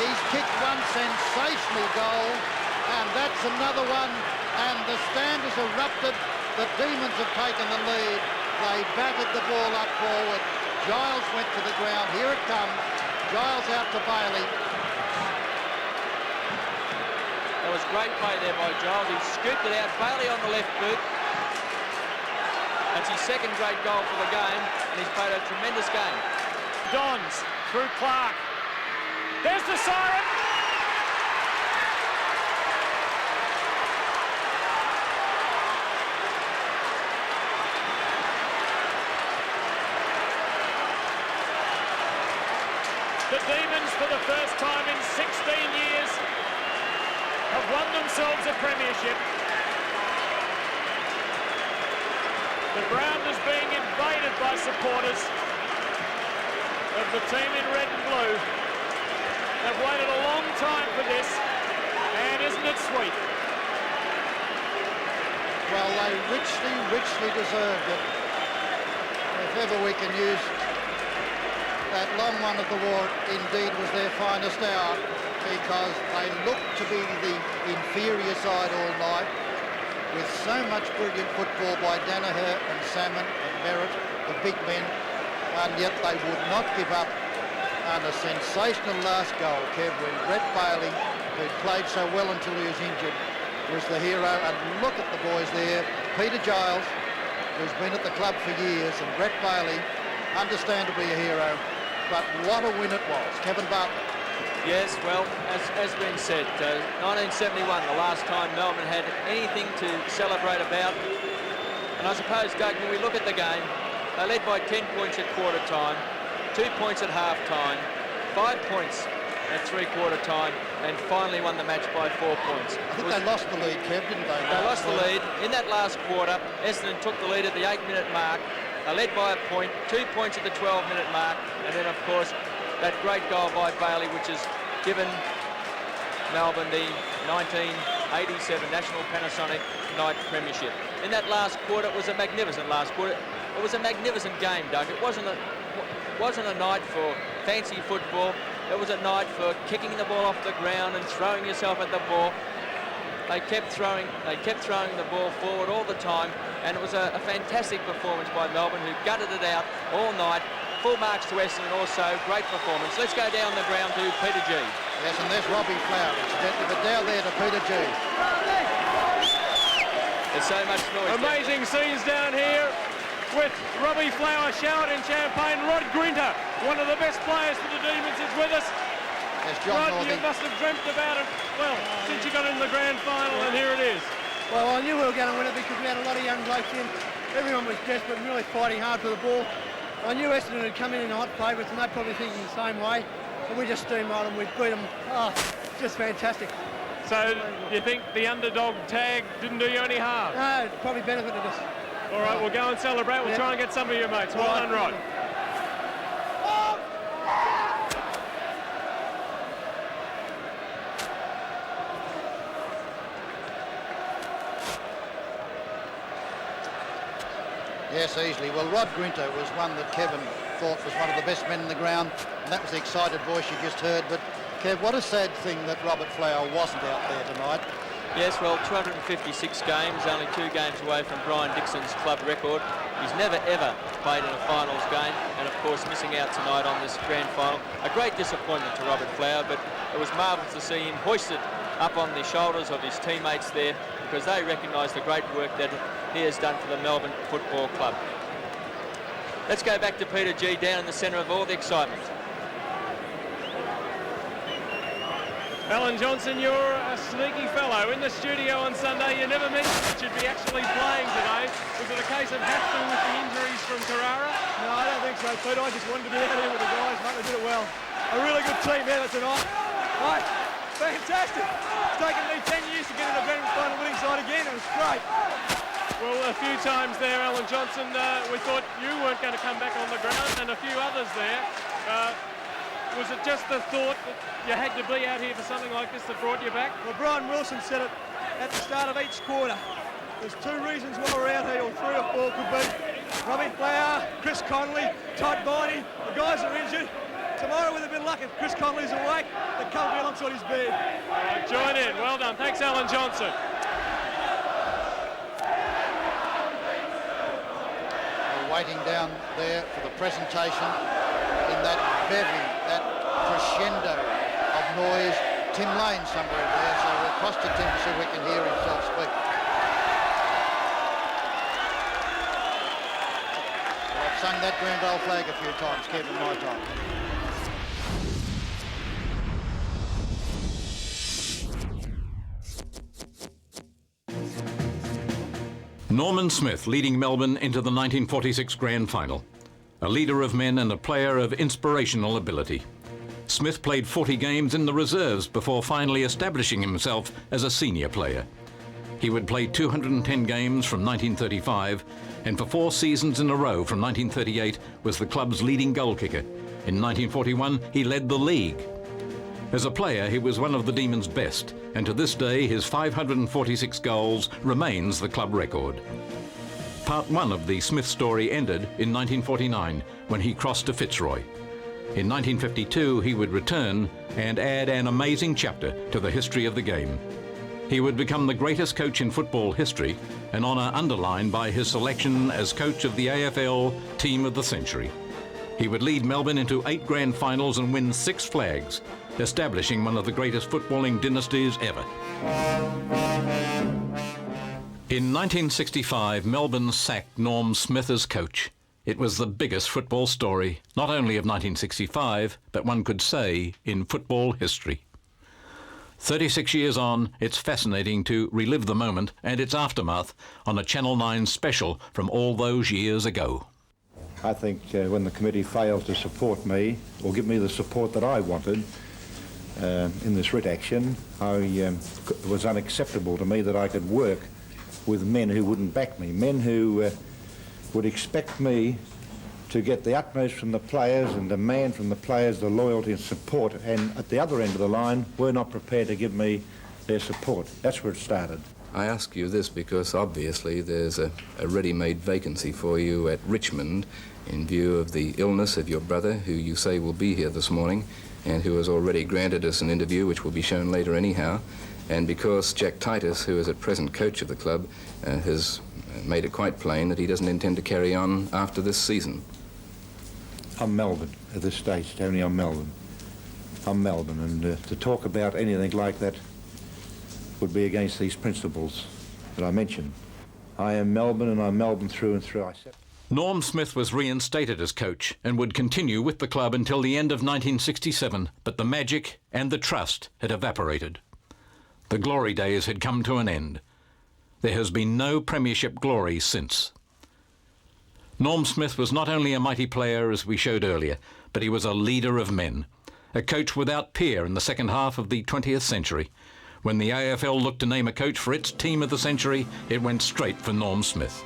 He's kicked one sensational goal. And that's another one. And the stand has erupted. The Demons have taken the lead. They batted the ball up forward. Giles went to the ground. Here it comes. Giles out to Bailey. That was great play there by Giles. He scooped it out. Bailey on the left boot. That's his second great goal for the game, and he's played a tremendous game. Dons through Clark. There's the siren. The Demons, for the first time in 16 years, have won themselves a premiership. The ground is being invaded by supporters of the team in red and blue. They've waited a long time for this, and isn't it sweet? Well, they richly deserved it. If ever we can use that long one of the war indeed was their finest hour, because they looked to be the inferior side all night, with so much brilliant football by Danaher and Salmon and Merritt, the big men, and yet they would not give up. And a sensational last goal, Kev, when Brett Bailey, who played so well until he was injured, was the hero. And look at the boys there. Peter Giles, who's been at the club for years, and Brett Bailey, understandably a hero. But what a win it was. Kevin Bartlett. Yes, well, as been said, 1971, the last time Melbourne had anything to celebrate about. And I suppose, Doug, when we look at the game, they led by 10 points at quarter time, 2 points at half time, 5 points at three-quarter time, and finally won the match by 4 points. I think they lost the lead, Kev, didn't they? They lost the lead. In that last quarter, Essendon took the lead at the 8-minute mark. They led by a point, 2 points at the 12-minute mark, and then, of course, that great goal by Bailey, which has given Melbourne the 1987 National Panasonic Night Premiership. In that last quarter, it was a magnificent last quarter. It was a magnificent game, Doug. It wasn't a night for fancy football. It was a night for kicking the ball off the ground and throwing yourself at the ball. They kept throwing the ball forward all the time, and it was a fantastic performance by Melbourne, who gutted it out all night. Full marks to Essendon also, great performance. Let's go down the ground to Peter G. Yes, and there's Robbie Flower, incidentally, but down there to Peter G. There's so much noise. Amazing scenes down here with Robbie Flower showered in champagne. Rod Grinter, one of the best players for the Demons, is with us. Yes, John Rod, you must have dreamt about it, well, since you got in the grand final, and here it is. Well, I knew we were going to win it because we had a lot of young blokes in. Everyone was desperate and really fighting hard for the ball. I knew Essendon had come in hot favourites, and they're probably thinking the same way. But we just steamrolled them, we beat them. Oh, just fantastic. So, you think the underdog tag didn't do you any harm? No, it probably benefited us. All right, we'll go and celebrate. We'll try and get some of your mates. Well done, Rod. Yes, easily. Well, Rod Grinter was one that Kevin thought was one of the best men in the ground, and that was the excited voice you just heard. But, Kev, what a sad thing that Robert Flower wasn't out there tonight. Yes, well, 256 games, only 2 games away from Brian Dixon's club record. He's never, ever played in a finals game, and, of course, missing out tonight on this grand final. A great disappointment to Robert Flower, but it was marvellous to see him hoisted up on the shoulders of his teammates there, because they recognise the great work that he has done for the Melbourne Football Club. Let's go back to Peter G, down in the centre of all the excitement. Alan Johnson, you're a sneaky fellow. In the studio on Sunday, you never mentioned that you'd be actually playing today. Was it a case of have to with the injuries from Carrara? No, I don't think so, Pete. I just wanted to be out here with the guys, mate. They did it well. A really good team out tonight. Mate, fantastic. It's taken me 10 years to get in a grand final winning side again. It was great. Well, a few times there, Alan Johnson, we thought you weren't going to come back on the ground, and a few others there. Was it just the thought that you had to be out here for something like this that brought you back? Well, Brian Wilson said it at the start of each quarter. There's 2 reasons why we're out here, or 3 or 4 could be. Robbie Flower, Chris Connolly, Todd Viney, the guys are injured. Tomorrow, with a bit of luck, if Chris Connolly's awake, the cover be alongside his bed. Join in. Well done. Thanks, Alan Johnson. Waiting down there for the presentation in that bevy, that crescendo of noise. Tim Lane somewhere there, so we'll cross to Tim to see if we can hear himself speak. Well, I've sung that grand old flag a few times, Kev, in my time. Norman Smith leading Melbourne into the 1946 grand final. A leader of men and a player of inspirational ability. Smith played 40 games in the reserves before finally establishing himself as a senior player. He would play 210 games from 1935, and for 4 seasons in a row from 1938 was the club's leading goal kicker. In 1941, he led the league. As a player, he was one of the Demons' best, and to this day, his 546 goals remains the club record. Part 1 of the Smith story ended in 1949, when he crossed to Fitzroy. In 1952, he would return and add an amazing chapter to the history of the game. He would become the greatest coach in football history, an honour underlined by his selection as coach of the AFL Team of the Century. He would lead Melbourne into 8 grand finals and win 6 flags, establishing one of the greatest footballing dynasties ever. In 1965, Melbourne sacked Norm Smith as coach. It was the biggest football story, not only of 1965, but one could say in football history. 36 years on, it's fascinating to relive the moment and its aftermath on a Channel 9 special from all those years ago. I think when the committee failed to support me, or give me the support that I wanted in this writ action, it was unacceptable to me that I could work with men who wouldn't back me, men who would expect me to get the utmost from the players and demand from the players the loyalty and support, and at the other end of the line were not prepared to give me their support. That's where it started. I ask you this because obviously there's a ready-made vacancy for you at Richmond in view of the illness of your brother, who you say will be here this morning and who has already granted us an interview which will be shown later anyhow, and because Jack Titus, who is at present coach of the club, has made it quite plain that he doesn't intend to carry on after this season. I'm Melbourne at this stage, Tony. I'm Melbourne, and to talk about anything like that would be against these principles that I mentioned. I am Melbourne, and I'm Melbourne through and through. Norm Smith was reinstated as coach and would continue with the club until the end of 1967, but the magic and the trust had evaporated. The glory days had come to an end. There has been no premiership glory since. Norm Smith was not only a mighty player, as we showed earlier, but he was a leader of men, a coach without peer in the second half of the 20th century. When the AFL looked to name a coach for its team of the century, it went straight for Norm Smith.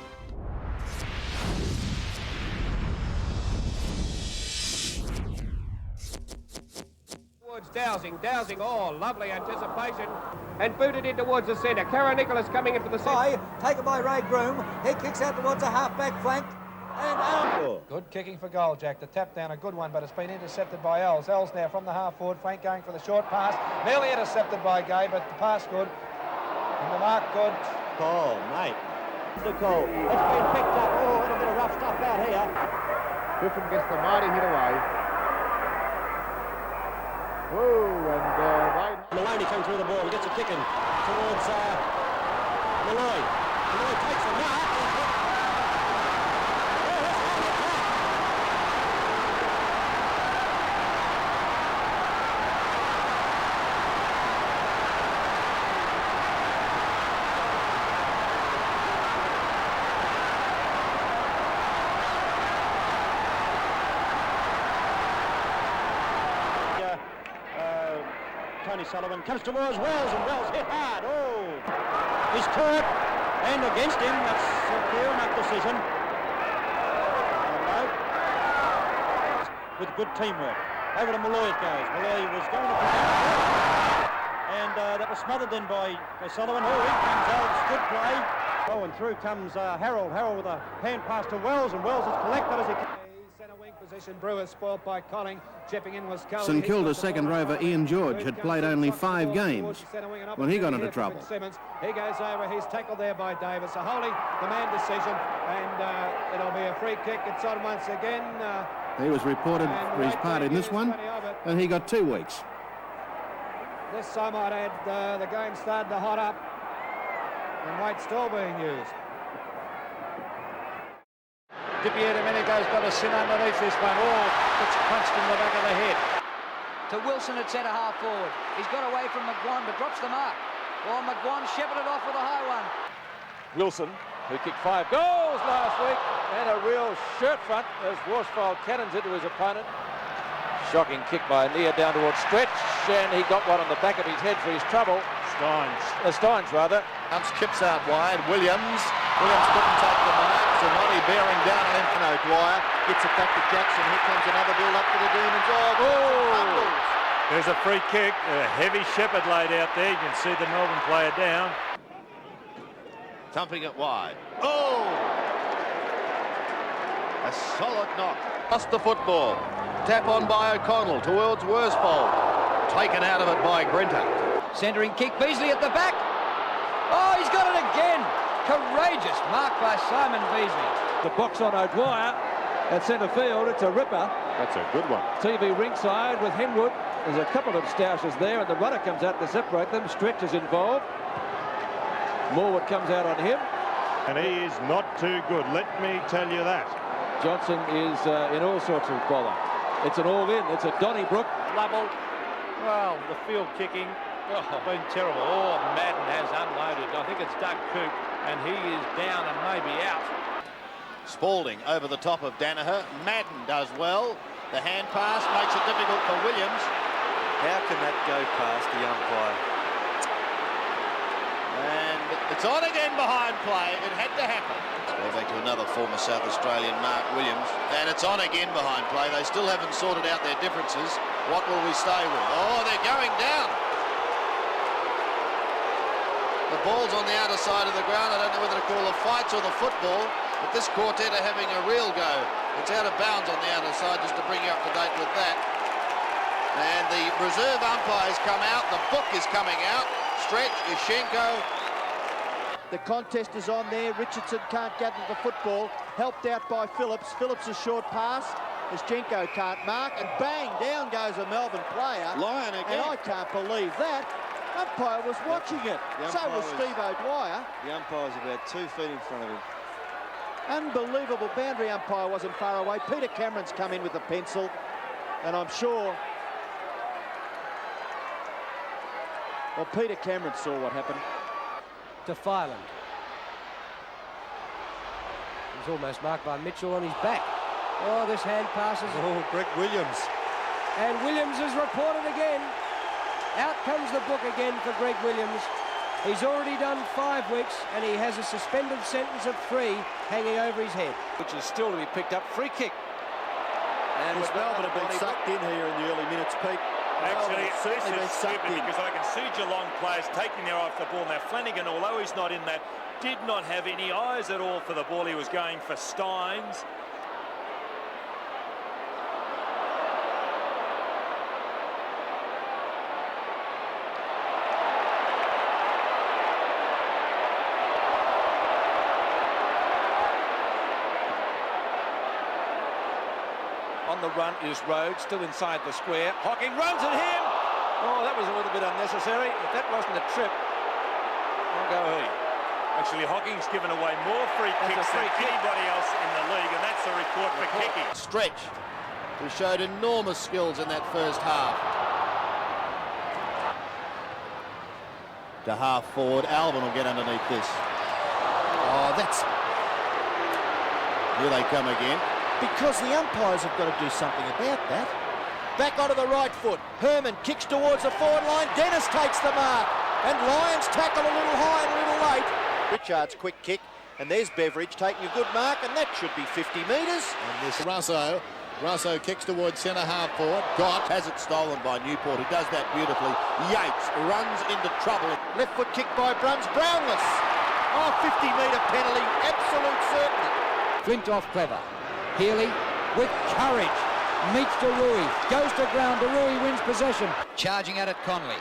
Dowsing, oh, lovely anticipation, and booted in towards the centre. Kara Nicholas coming into the centre. Taken by Ray Groom, he kicks out towards a half-back flank, and out. Good kicking for goal, Jack. The tap down, a good one, but it's been intercepted by Els. Els now from the half-forward flank going for the short pass. Nearly intercepted by Gay, but the pass good. And the mark good. Oh, mate. The goal. It's been picked up. Oh, a little bit of rough stuff out here. Griffin gets the mighty hit away. Whoa, and Maloney comes through the ball and gets a kick in towards Malloy. Malloy takes the mark. Sullivan comes towards Wells, and Wells hit hard. Oh, he's caught, and against him. That's a clear enough decision. With good teamwork. Over to Malloy it goes. Malloy was going to and that was smothered then by Sullivan. Oh, in comes Elves. Good play. Oh, and through comes Harold. Harold with a hand pass to Wells, and Wells has collected as he can. Position, Brewers spoilt by Colling. Chipping in was Cullen. St Kilda second rover Ian George had played only 5 games when he got into trouble. Simmons. He goes over, he's tackled there by Davis. A holding the man decision, and it'll be a free kick. It's on once again. He was reported for his part in this one, and he got 2 weeks. This time I'd add the game started to hot up, and weight still being used. Dipier Domenico's got a sin underneath this one. Oh, it's punched in the back of the head. To Wilson at centre half forward. He's got away from McGuan, but drops the mark. Well, McGuan shepherded off with a high one. Wilson, who kicked 5 goals last week, and a real shirt front as Walsh fired cannons into his opponent. Shocking kick by Nia down towards Stretch, and he got one on the back of his head for his trouble. Steins rather. Chips out wide. Williams couldn't take the mark. Zawadi bearing down on him for O'Dwyer. Gets it back to Jackson. Here comes another build up to the Demons. Oh! There's a free kick. A heavy shepherd laid out there. You can see the Melbourne player down. Thumping it wide. Oh! A solid knock. Lost the football. Tap on by O'Connell towards Worsfold. Taken out of it by Grinter. Centering kick, Beasley at the back. Oh, he's got it again. Courageous mark by Simon Beasley. The box on O'Dwyer at centre field. It's a ripper. That's a good one. TV ringside with Henwood. There's a couple of stoushes there, and the runner comes out to separate them. Stretch is involved. Morwood comes out on him. And he is not too good, let me tell you that. Johnson is in all sorts of bother. It's an all-in. It's a Donnybrook. Lovell. Well, the field kicking been terrible. Oh, Madden has unloaded. I think it's Doug Coop, and he is down and maybe out. Spalding over the top of Danaher. Madden does well. The hand pass makes it difficult for Williams. How can that go past the umpire? And it's on again behind play. It had to happen. Go back to another former South Australian, Mark Williams. And it's on again behind play. They still haven't sorted out their differences. What will we stay with? Oh, they're going down. The ball's on the outer side of the ground. I don't know whether to call the fights or the football, but this quartet are having a real go. It's out of bounds on the outer side, just to bring you up to date with that. And the reserve umpires come out. The book is coming out. Stretch, Yushenko. The contest is on there. Richardson can't get to the football. Helped out by Phillips. Phillips' short pass. Yushenko can't mark. And bang, down goes a Melbourne player. Lyon again. And I can't believe that. Umpire was watching it. So was Steve O'Dwyer. The umpire's about 2 feet in front of him. Unbelievable. Boundary umpire wasn't far away. Peter Cameron's come in with the pencil. And I'm sure... Well, Peter Cameron saw what happened. To Filan. He was almost marked by Mitchell on his back. Oh, this hand passes. Oh, Greg Williams. And Williams is reported again. Out comes the book again for Greg Williams. He's already done 5 weeks, and he has a suspended sentence of 3 hanging over his head. Which is still to be picked up. Free kick. And with Melbourne have been sucked in here in the early minutes, Pete. Actually, certainly been this is sucked stupid in. because I can see Geelong players taking their eye off the ball. Now, Flanagan, although he's not in that, did not have any eyes at all for the ball. He was going for Steins. On the run is Rhodes, still inside the square. Hocking runs at him. Oh, that was a little bit unnecessary. If that wasn't a trip, I'll go he. Actually, Hocking's given away more free kicks than anybody else in the league, and that's a record for kicking. Stretch, who showed enormous skills in that first half. To half forward, Alvin will get underneath this. Oh, that's... Here they come again. Because the umpires have got to do something about that. Back onto the right foot. Herman kicks towards the forward line. Dennis takes the mark. And Lions tackle a little high and a little late. Richard's quick kick. And there's Beveridge taking a good mark. And that should be 50 metres. And this Russo kicks towards centre half forward. Gott has it stolen by Newport, who does that beautifully. Yates runs into trouble. Left foot kick by Bruns. Brownless. Oh, 50-metre penalty. Absolute certainty. Flintoff clever. Healy with courage meets Derui, goes to ground. Derui wins possession. Charging out at Connolly,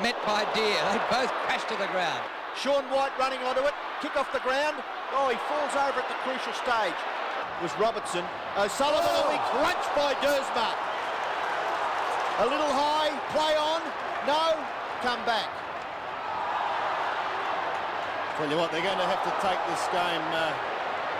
met by Deere. They both crash to the ground. Sean White running onto it, kick off the ground. Oh, he falls over at the crucial stage. It was Robertson. O'Sullivan will be crunched by Dersma. A little high, play on. No, come back. Tell you what, they're going to have to take this game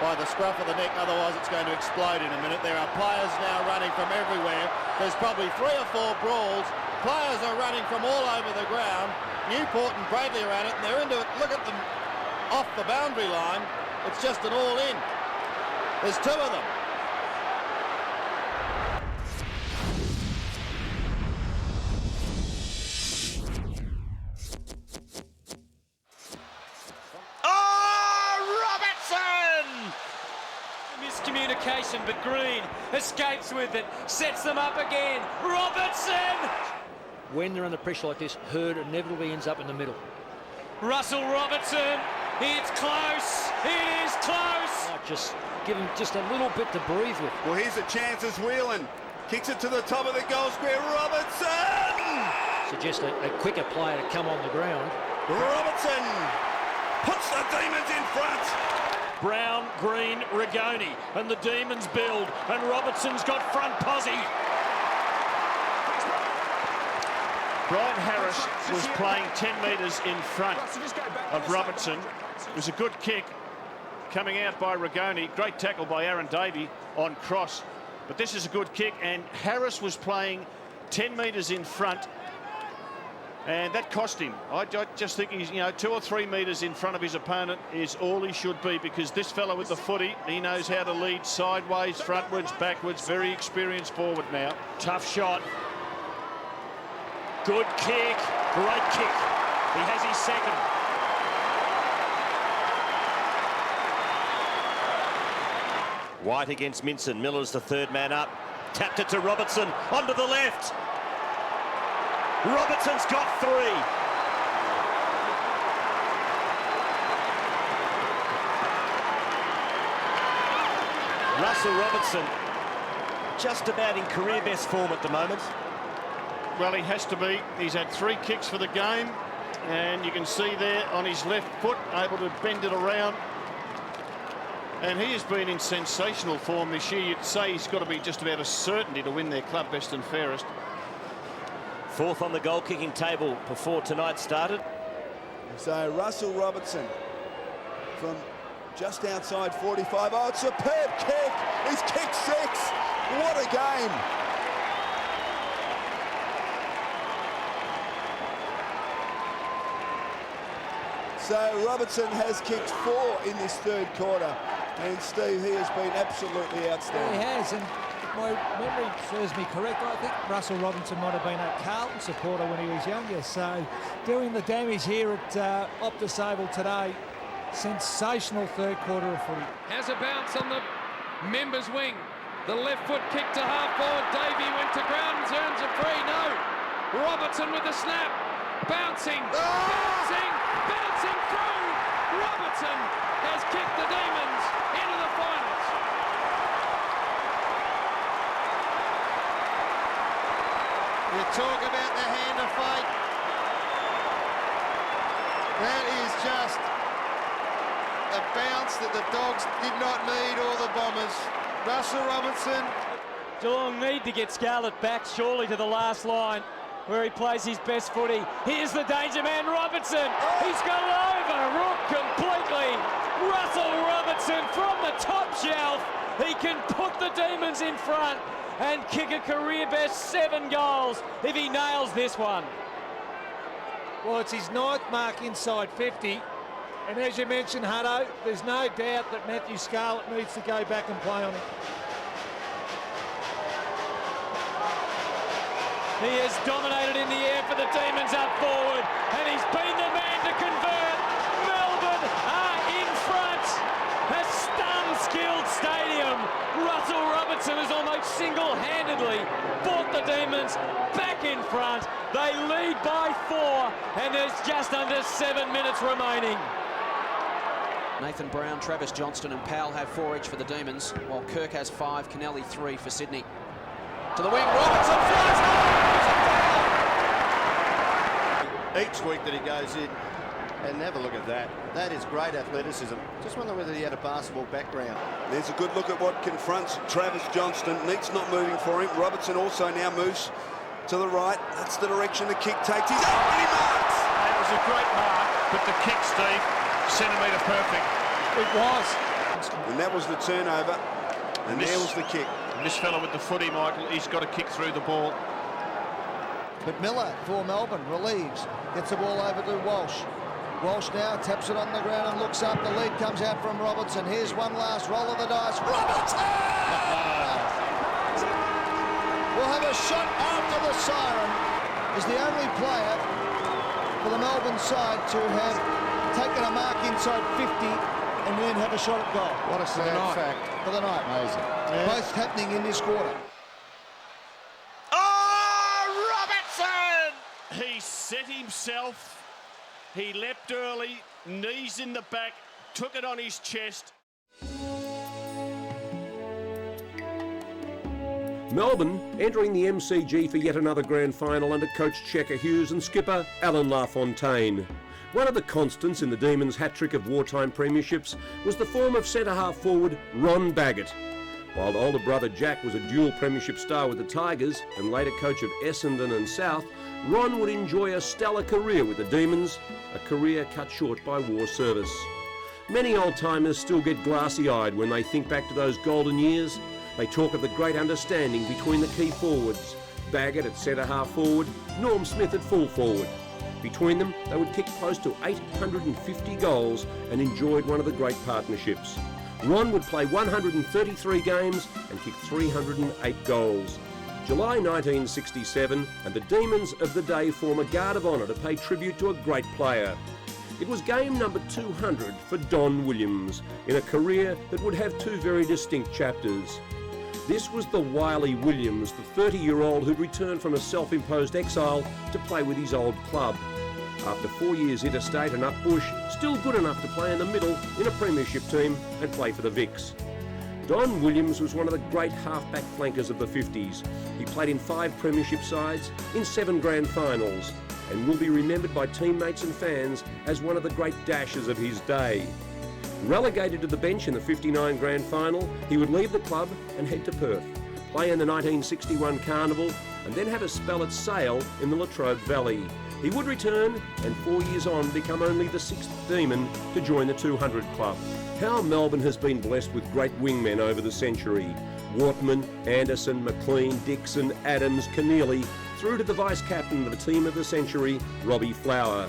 by the scruff of the neck, otherwise it's going to explode in a minute. There are players now running from everywhere. There's probably 3 or 4 brawls. Players are running from all over the ground. Newport and Bradley are at it, and they're into it. Look at them off the boundary line. It's just an all-in. There's 2 of them. Miscommunication, but Green escapes with it, sets them up again. Robertson! When they're under pressure like this, Hurd inevitably ends up in the middle. Russell Robertson, it's close, it is close! Just give him just a little bit to breathe with. Well, here's a chance as Whelan. Kicks it to the top of the goal square. Robertson! Suggest a quicker player to come on the ground. Robertson puts the Demons in front. Brown, Green, Rigoni, and the Demons build, and Robertson's got front posse. Brian Harris was playing 10 metres in front of Robertson. It was a good kick coming out by Rigoni. Great tackle by Aaron Davey on cross. But this is a good kick, and Harris was playing 10 metres in front, and that cost him. I just think he's, 2 or 3 metres in front of his opponent is all he should be, because this fella with the footy, he knows how to lead sideways, frontwards, backwards, very experienced forward now. Tough shot. Good kick. Great kick. He has his second. White against Minson. Miller's the third man up. Tapped it to Robertson. Onto the left. Robertson's got 3. Russell Robertson just about in career best form at the moment. Well, he has to be. He's had 3 kicks for the game, and you can see there on his left foot, able to bend it around. And he has been in sensational form this year. You'd say he's got to be just about a certainty to win their club best and fairest. 4th on the goal-kicking table before tonight started. So Russell Robertson from just outside 45. Oh, it's a superb kick. He's kicked 6. What a game. So Robertson has kicked 4 in this third quarter. And Steve, he has been absolutely outstanding. He has, and if my memory serves me correct, I think Russell Robinson might have been a Carlton supporter when he was younger. So doing the damage here at Optus Oval today, sensational third quarter of footy. Has a bounce on the members' wing. The left foot kick to half forward. Davey went to ground and turns it free. No. Robertson with the snap. Bouncing. Bouncing. Bouncing through. Robertson has kicked the Demons into the finals. You talk about the hand of fate. That is just a bounce that the Dogs did not need, or the Bombers. Russell Robinson. Geelong need to get Scarlett back surely to the last line where he plays his best footy. Here's the danger man, Robertson. He's got it over. Rook completely. Russell Robertson from the top shelf. He can put the Demons in front and kick a career best 7 goals if he nails this one. Well, it's his 9th mark inside 50. And as you mentioned, Hutto, there's no doubt that Matthew Scarlett needs to go back and play on him. He has dominated in the air for the Demons up forward, and he's been the man to convert. Melbourne are in front. A stun-skilled stadium. Russell Robertson has almost single-handedly brought the Demons back in front. They lead by 4, and there's just under 7 minutes remaining. Nathan Brown, Travis Johnston and Powell have 4 each for the Demons, while Kirk has 5, Kennelly 3 for Sydney. To the wing, Robertson flies home! Each week that he goes in, and have a look at that. That is great athleticism. Just wonder whether he had a basketball background. There's a good look at what confronts Travis Johnston. Neat's not moving for him. Robertson also now moves to the right. That's the direction the kick takes. He's up and he marks! That was a great mark, but the kick, Steve, centimetre perfect. It was. And that was the turnover, and there was the kick. And this fella with the footy, Michael, he's got to kick through the ball. But Miller for Melbourne relieves, gets the ball over to Walsh. Walsh now taps it on the ground and looks up. The lead comes out from Robertson. Here's one last roll of the dice. Robertson! We'll have a shot after the siren. Is the only player for the Melbourne side to have taken a mark inside 50 and then have a shot at goal. What a sad fact. For the night. Amazing. Yeah. Both happening in this quarter. He set himself, he leapt early, knees in the back, took it on his chest. Melbourne entering the MCG for yet another grand final under coach Checker Hughes and skipper Alan LaFontaine. One of the constants in the Demons' hat-trick of wartime premierships was the form of centre-half forward Ron Baggett. While older brother Jack was a dual premiership star with the Tigers and later coach of Essendon and South, Ron would enjoy a stellar career with the Demons, a career cut short by war service. Many old-timers still get glassy-eyed when they think back to those golden years. They talk of the great understanding between the key forwards, Baggett at centre-half forward, Norm Smith at full forward. Between them, they would kick close to 850 goals and enjoyed one of the great partnerships. Ron would play 133 games and kick 308 goals. July 1967, and the Demons of the day form a guard of honour to pay tribute to a great player. It was game number 200 for Don Williams, in a career that would have two very distinct chapters. This was the wily Williams, the 30-year-old who'd returned from a self-imposed exile to play with his old club. After 4 years interstate and up bush, still good enough to play in the middle in a premiership team and play for the Vicks. Don Williams was one of the great half-back flankers of the 50s. He played in 5 premiership sides, in 7 grand finals, and will be remembered by teammates and fans as one of the great dashers of his day. Relegated to the bench in the 59 grand final, he would leave the club and head to Perth, play in the 1961 Carnival, and then have a spell at Sale in the Latrobe Valley. He would return and 4 years on become only the 6th Demon to join the 200 club. How Melbourne has been blessed with great wingmen over the century. Wortman, Anderson, McLean, Dixon, Adams, Keneally, through to the vice-captain of the team of the century, Robbie Flower.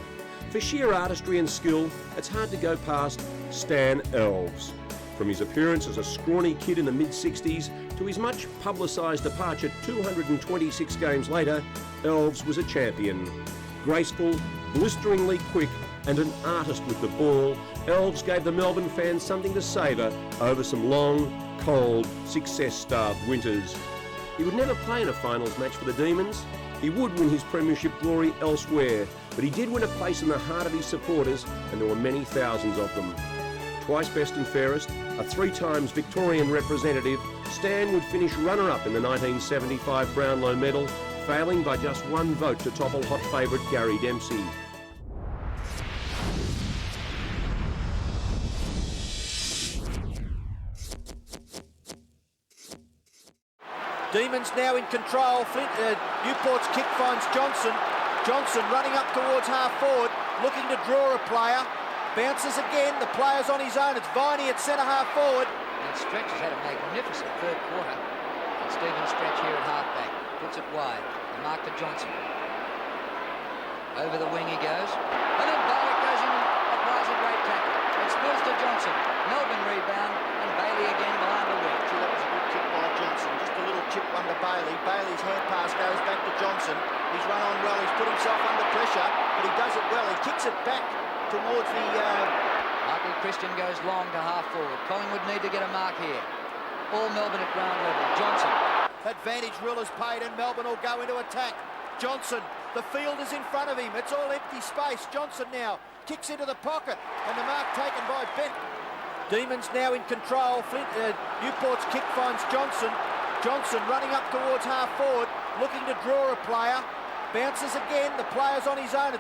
For sheer artistry and skill, it's hard to go past Stan Elves. From his appearance as a scrawny kid in the mid-60s to his much publicised departure 226 games later, Elves was a champion. Graceful, blisteringly quick, and an artist with the ball, Elves gave the Melbourne fans something to savour over some long, cold, success-starved winters. He would never play in a finals match for the Demons. He would win his premiership glory elsewhere, but he did win a place in the heart of his supporters, and there were many thousands of them. Twice best and fairest, a 3 times Victorian representative, Stan would finish runner-up in the 1975 Brownlow medal, failing by just 1 vote to topple hot favourite Gary Dempsey. Demons now in control. Newport's kick finds Johnson. Johnson running up towards half forward, looking to draw a player. Bounces again, the player's on his own. It's Viney at centre half forward. And Stretch has had a magnificent third quarter. And Stephen Stretch here at halfback. Puts it wide. And mark to Johnson. Over the wing he goes. And then Barrett goes in and applies a great tackle. It spills to Johnson. Melbourne rebound. And Bailey again behind the wing. That was a good kick by Johnson. Just a little chip under Bailey. Bailey's hand pass goes back to Johnson. He's run on well. He's put himself under pressure. But he does it well. He kicks it back towards the... Michael Christian goes long to half forward. Collingwood need to get a mark here. All Melbourne at ground level. Johnson. Advantage rule is paid and Melbourne will go into attack. Johnson, the field is in front of him. It's all empty space. Johnson now kicks into the pocket and the mark taken by Bent. Demons now in control. Newport's kick finds Johnson. Johnson running up towards half forward, looking to draw a player. Bounces again. The player's on his own.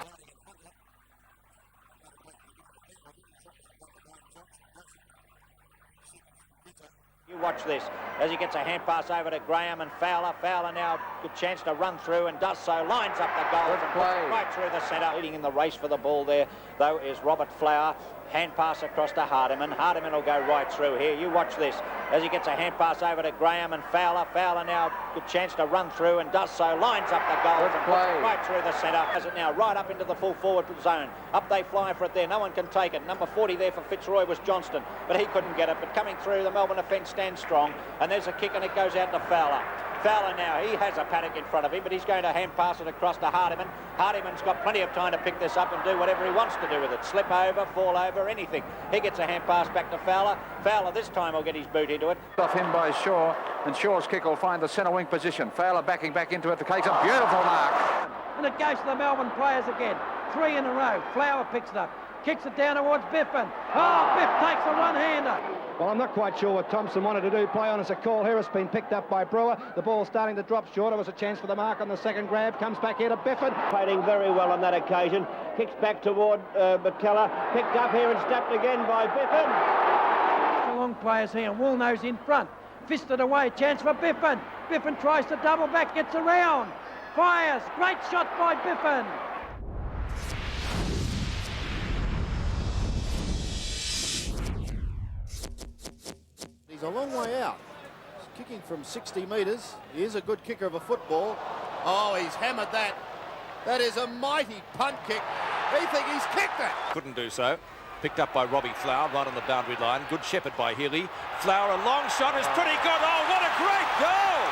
You watch this as he gets a hand pass over to Graham and Fowler. Fowler now good chance to run through and does so. Lines up the goal from right through the centre. Leading in the race for the ball there, though, is Robert Flower. Hand pass across to Hardiman. Hardiman will go right through here. You watch this as he gets a hand pass over to Graham and Fowler. Fowler now good chance to run through and does so. Lines up the goal from right through the centre. Has it now right up into the full forward zone. Up they fly for it there. No one can take it. Number 40 there for Fitzroy was Johnston, but he couldn't get it. But coming through, the Melbourne defence stands strong. And there's a kick and it goes out to Fowler. Fowler now, he has a paddock in front of him, but he's going to hand pass it across to Hardiman. Hardiman's got plenty of time to pick this up and do whatever he wants to do with it. Slip over, fall over, anything. He gets a hand pass back to Fowler. Fowler this time will get his boot into it. Off him by Shaw, and Shaw's kick will find the centre wing position. Fowler backing back into it. The takes a beautiful mark. And it goes to the Melbourne players again. 3 in a row. Flower picks it up. kicks it down towards Biffin. Oh, Biff takes a one-hander. Well, I'm not quite sure what Thompson wanted to do. Play on as a call here. It's been picked up by Brewer. The ball starting to drop short. It was a chance for the mark on the second grab. Comes back here to Biffin. Fighting very well on that occasion. Kicks back toward McKellar. Picked up here and snapped again by Biffin. The long players here. Woolno's in front. Fisted away. Chance for Biffin. Biffin tries to double back. Gets around. Fires. Great shot by Biffin. He's a long way out. He's kicking from 60 metres. He is a good kicker of a football. Oh, he's hammered that. That is a mighty punt kick. He thinks he's kicked it. Couldn't do so. Picked up by Robbie Flower right on the boundary line. Good shepherd by Healy. Flower, a long shot is pretty good. Oh, what a great goal!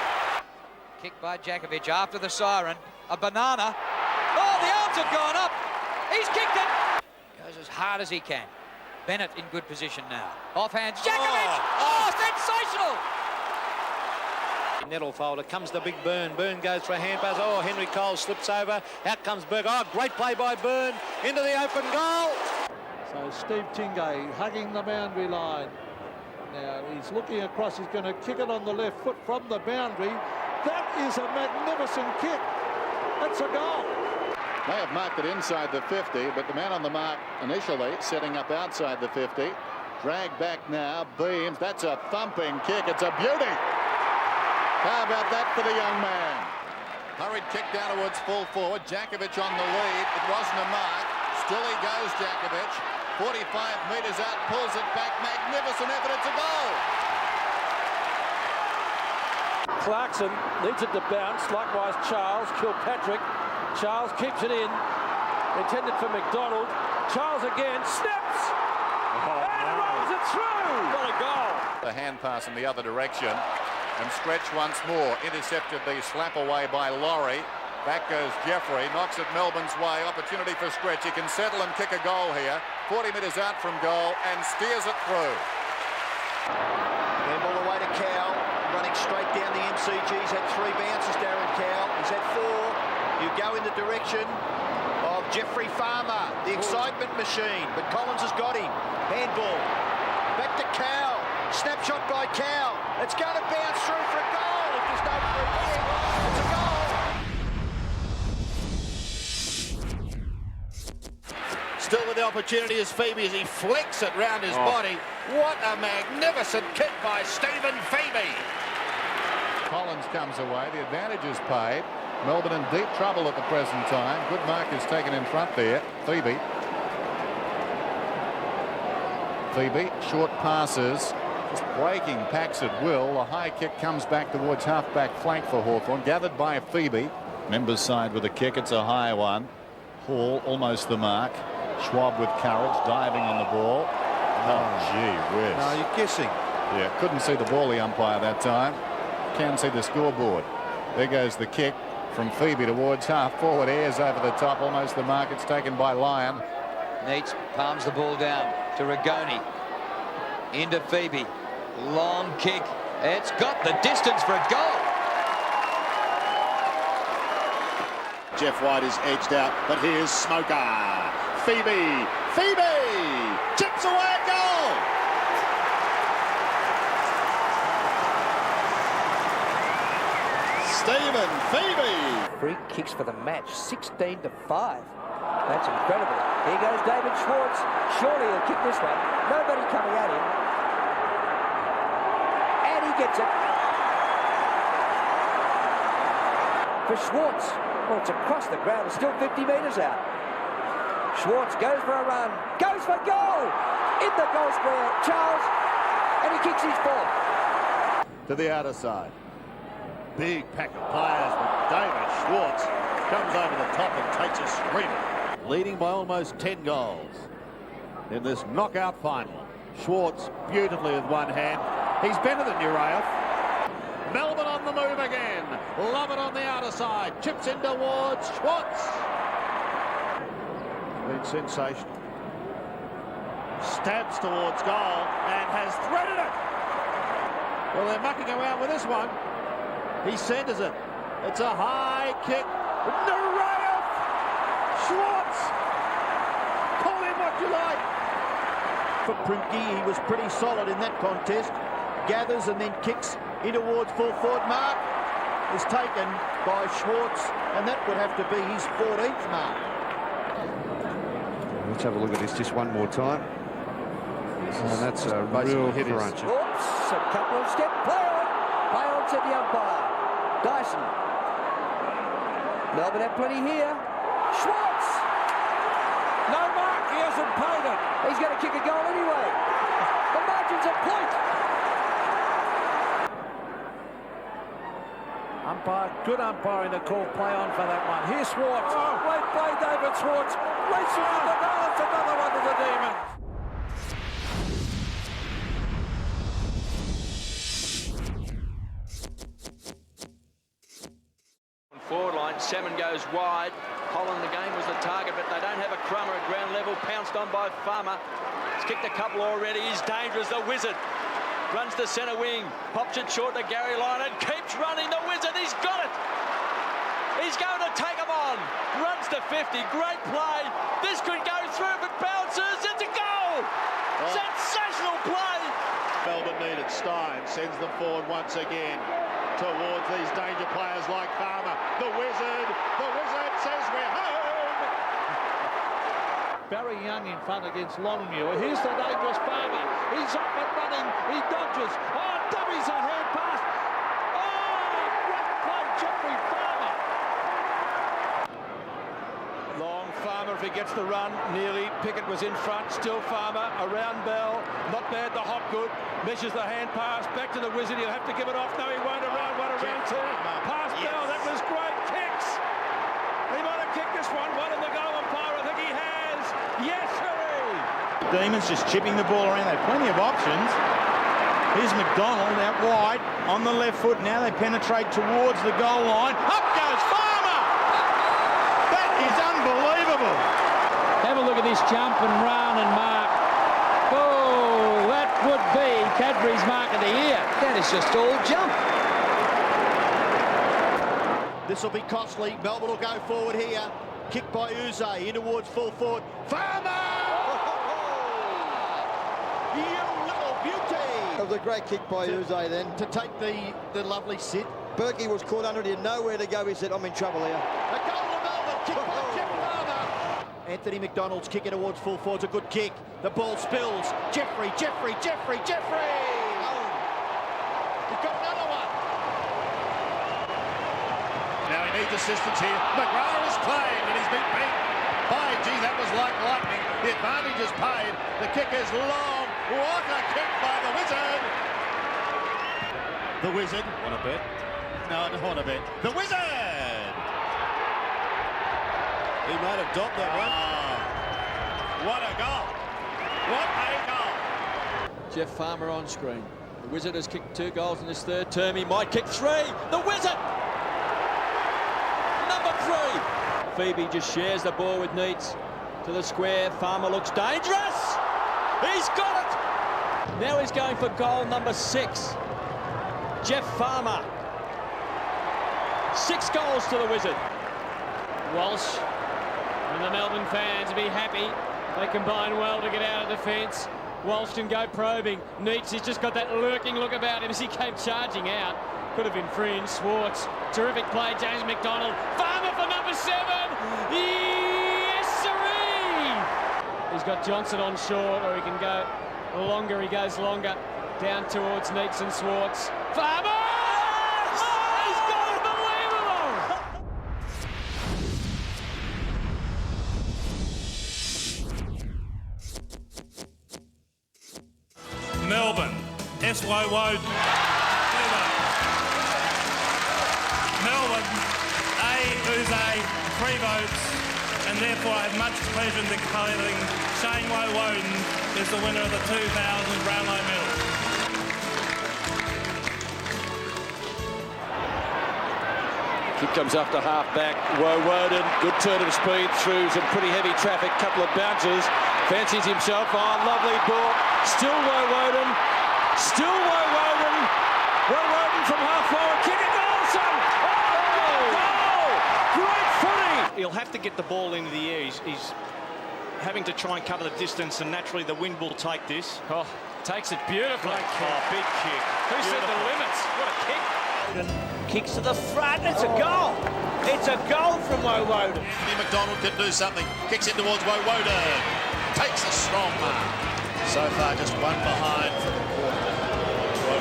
Kick by Jakovic after the siren. A banana. Oh, the arms have gone up. He's kicked it. Goes as hard as he can. Bennett in good position now. Offhand, Jakovic! Oh, sensational! Nettle folder, comes the big Byrne. Byrne goes for a hand pass. Oh, Henry Cole slips over. Out comes Berg. Oh, great play by Byrne into the open goal. So Steve Tingay hugging the boundary line. Now he's looking across. He's going to kick it on the left foot from the boundary. That is a magnificent kick. That's a goal. They have marked it inside the 50, but the man on the mark initially setting up outside the 50. Dragged back now, Beams. That's a thumping kick. It's a beauty. How about that for the young man? Hurried kick down towards full forward. Jakovic on the lead. It wasn't a mark. Still he goes, Jakovic. 45 metres out, pulls it back. Magnificent effort. It's a goal. Clarkson needs it to bounce. Likewise, Charles. Kilpatrick. Charles keeps it in. Intended for McDonald. Charles again. Snaps! And rolls it through! What a goal! The hand pass in the other direction. And Stretch once more. Intercepted the slap away by Laurie. Back goes Jeffrey. Knocks it Melbourne's way. Opportunity for Stretch. He can settle and kick a goal here. 40 metres out from goal and steers it through. Handball away to Cow. Running straight down the MCG. He's had 3 bounces, Darren Cow. He's had 4. You go in the direction of Jeffrey Farmer, the excitement machine, but Collins has got him. Handball. Back to Cow. Snapshot by Cow. It's going to bounce through for a goal. If there's no free kick, it's a goal. Still with the opportunity is Phoebe as he flicks it round his body. What a magnificent kick by Stephen Phoebe. Collins comes away. The advantage is paid. Melbourne in deep trouble at the present time. Good mark is taken in front there. Phoebe. Phoebe, short passes. Just breaking packs at will. A high kick comes back towards half-back flank for Hawthorn. Gathered by Phoebe. Members side with a kick. It's a high one. Hall almost the mark. Schwab with courage. Diving on the ball. Oh, gee whiz. No, you're guessing. Yeah, couldn't see the ball, the umpire, that time. Can see the scoreboard. There goes the kick from Phoebe towards half forward. Airs over the top. Almost the mark. It's taken by Lyon. Neitz palms the ball down to Rigoni. Into Phoebe. Long kick. It's got the distance for a goal. Jeff White is edged out, but here's Smoker. Phoebe. Phoebe! Chips away a goal! Stephen Phoebe! Free kicks for the match, 16-5. That's incredible. Here goes David Schwartz. Surely he'll kick this one. Nobody coming at him. And he gets it. For Schwartz. Well, it's across the ground. It's still 50 metres out. Schwartz goes for a run. Goes for goal! In the goal square. Charles. And he kicks his fourth. To the outer side. Big pack of players, but David Schwartz comes over the top and takes a screamer. Leading by almost 10 goals in this knockout final. Schwartz beautifully with one hand. He's better than Uraev. Melbourne on the move again. Love it on the outer side. Chips in towards Schwartz. Been sensational. Stabs towards goal and has threaded it. Well, they're mucking around with this one. He centres it. It's a high kick. Nureyev! Schwartz! Call him what what you like. For Prunky, he was pretty solid in that contest. Gathers and then kicks in towards full forward mark. Is taken by Schwartz, and that would have to be his 14th mark. Let's have a look at this just one more time. And that's a real crunch. Oops, a couple of steps. Play on. Play on, said the umpire. Dyson. Melbourne have plenty here. Schwartz. No mark. He hasn't paid it. He's going to kick a goal anyway. The margin's a point. Good umpiring to call play on for that one. Here's Schwartz. Great play, David Schwartz. Races in the goal. It's another one to the Demons. Forward line, Salmon goes wide. Holland the game was the target, but they don't have a crummer at ground level. Pounced on by Farmer. He's kicked a couple already. He's dangerous, the Wizard. Runs to centre wing, pops it short to Gary Lyon and keeps running. The Wizard, he's got it. He's going to take him on. Runs to 50, great play. This could go through if it bounces. It's a goal. Sensational play. Melbourne needed. Stein sends them forward once again towards these danger players like Farmer. The Wizard says we're home. Barry Young in front against Longmuir. Here's the dangerous Farmer. He's up and running. He dodges. Oh, dummies a hand pass. Oh, great play, Jeffrey Farmer. Long Farmer if he gets the run. Nearly. Pickett was in front. Still Farmer. Around Bell. Not bad to Hopgood. Measures the hand pass. Back to the Wizard. He'll have to give it off. No, he won't. Around one, around two. Pass Bell. That was great. Kicks. He might have kicked this one. One in the goal umpire. I think he has. Yes, hurry! Demons just chipping the ball around. They have plenty of options. Here's McDonald out wide on the left foot. Now they penetrate towards the goal line. Up goes Farmer! That is unbelievable. Have a look at this jump and run and mark. Oh, that would be Cadbury's mark of the year. That is just all jump. This will be costly. Melbourne will go forward here. Kick by Uze in towards full forward. Farmer! You little beauty! That was a great kick by Uze then. To take the lovely sit. Berkey was caught under it. He had nowhere to go. He said, I'm in trouble here. A goal to Melbourne. Kick by Jeff Farmer. Anthony McDonald's kicking towards full forward. It's a good kick. The ball spills. Jeffrey. He's got another one. Now he needs assistance here. McGrath is claimed and he's been beat. By gee, that was like lightning. The advantage is paid. The kick is long. What a kick by the Wizard. The Wizard. Want a bet? No, I don't want a bet. The Wizard. He might have dropped that one. What a goal. What a goal. Jeff Farmer on screen. The Wizard has kicked 2 goals in this third term. He might kick 3. The Wizard! Number 3. Phoebe just shares the ball with Neitz to the square. Farmer looks dangerous. He's got it. Now he's going for goal number 6. Jeff Farmer. 6 goals to the Wizard. Walsh and the Melbourne fans will be happy. They combine well to get out of defence. Walsh can go probing. Neitz, he's just got that lurking look about him as he came charging out. Could have infringed. Schwartz, terrific play. James McDonald. Farmer for number 7. Yes, sirree! He's got Johnson on short, or he can go longer. He goes longer. Down towards Neitz and Schwartz. Farmer! He's got unbelievable! Melbourne, S.Y. Woden. Melbourne, Uze, 3 votes, and therefore I have much pleasure in declaring Shane Woden is the winner of the 2000 Brownlow Medal. Kick comes after half back. Woden, good turn of speed through some pretty heavy traffic. Couple of bounces. Fancies himself on. Lovely ball. Still Woden. Still Woden. Woden from half forward. Kick it, Olsen. Oh, goal! Great footy. He'll have to get the ball into the air. having to try and cover the distance, and naturally the wind will take this. Oh, takes it beautifully. Oh, big kick. Who said the limits? What a kick. Kicks to the front. It's a goal. It's a goal from Woden. McDonald can do something. Kicks it towards Woden. Takes a strong mark. So far, just one behind from the quarter.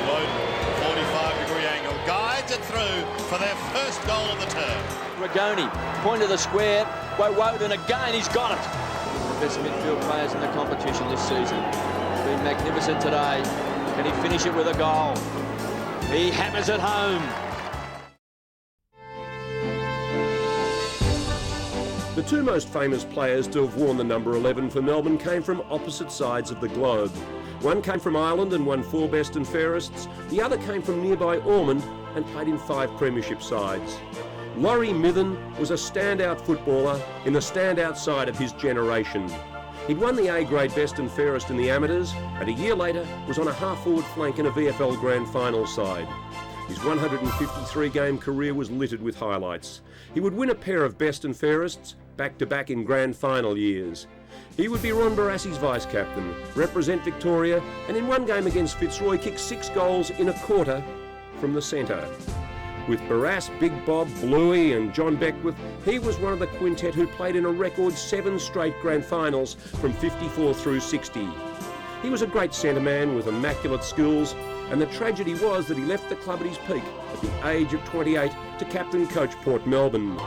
Woden, 45-degree angle, guides it through for their first goal of the term. Rigoni, point of the square. Woden again, he's got it. The best midfield players in the competition this season. Been magnificent today. Can he finish it with a goal? He hammers it home. The two most famous players to have worn the number 11 for Melbourne came from opposite sides of the globe. One came from Ireland and won 4 best and fairest. The other came from nearby Ormond and played in 5 premiership sides. Laurie Mithen was a standout footballer in the standout side of his generation. He'd won the A-grade best and fairest in the amateurs, and a year later was on a half-forward flank in a VFL Grand Final side. His 153-game career was littered with highlights. He would win a pair of best and fairests back-to-back in Grand Final years. He would be Ron Barassi's vice-captain, represent Victoria, and in one game against Fitzroy kick 6 goals in a quarter from the centre. With Barrass, Big Bob, Bluey and John Beckwith, he was one of the quintet who played in a record 7 straight grand finals from 54 through 60. He was a great centre man with immaculate skills, and the tragedy was that he left the club at his peak at the age of 28 to captain coach Port Melbourne.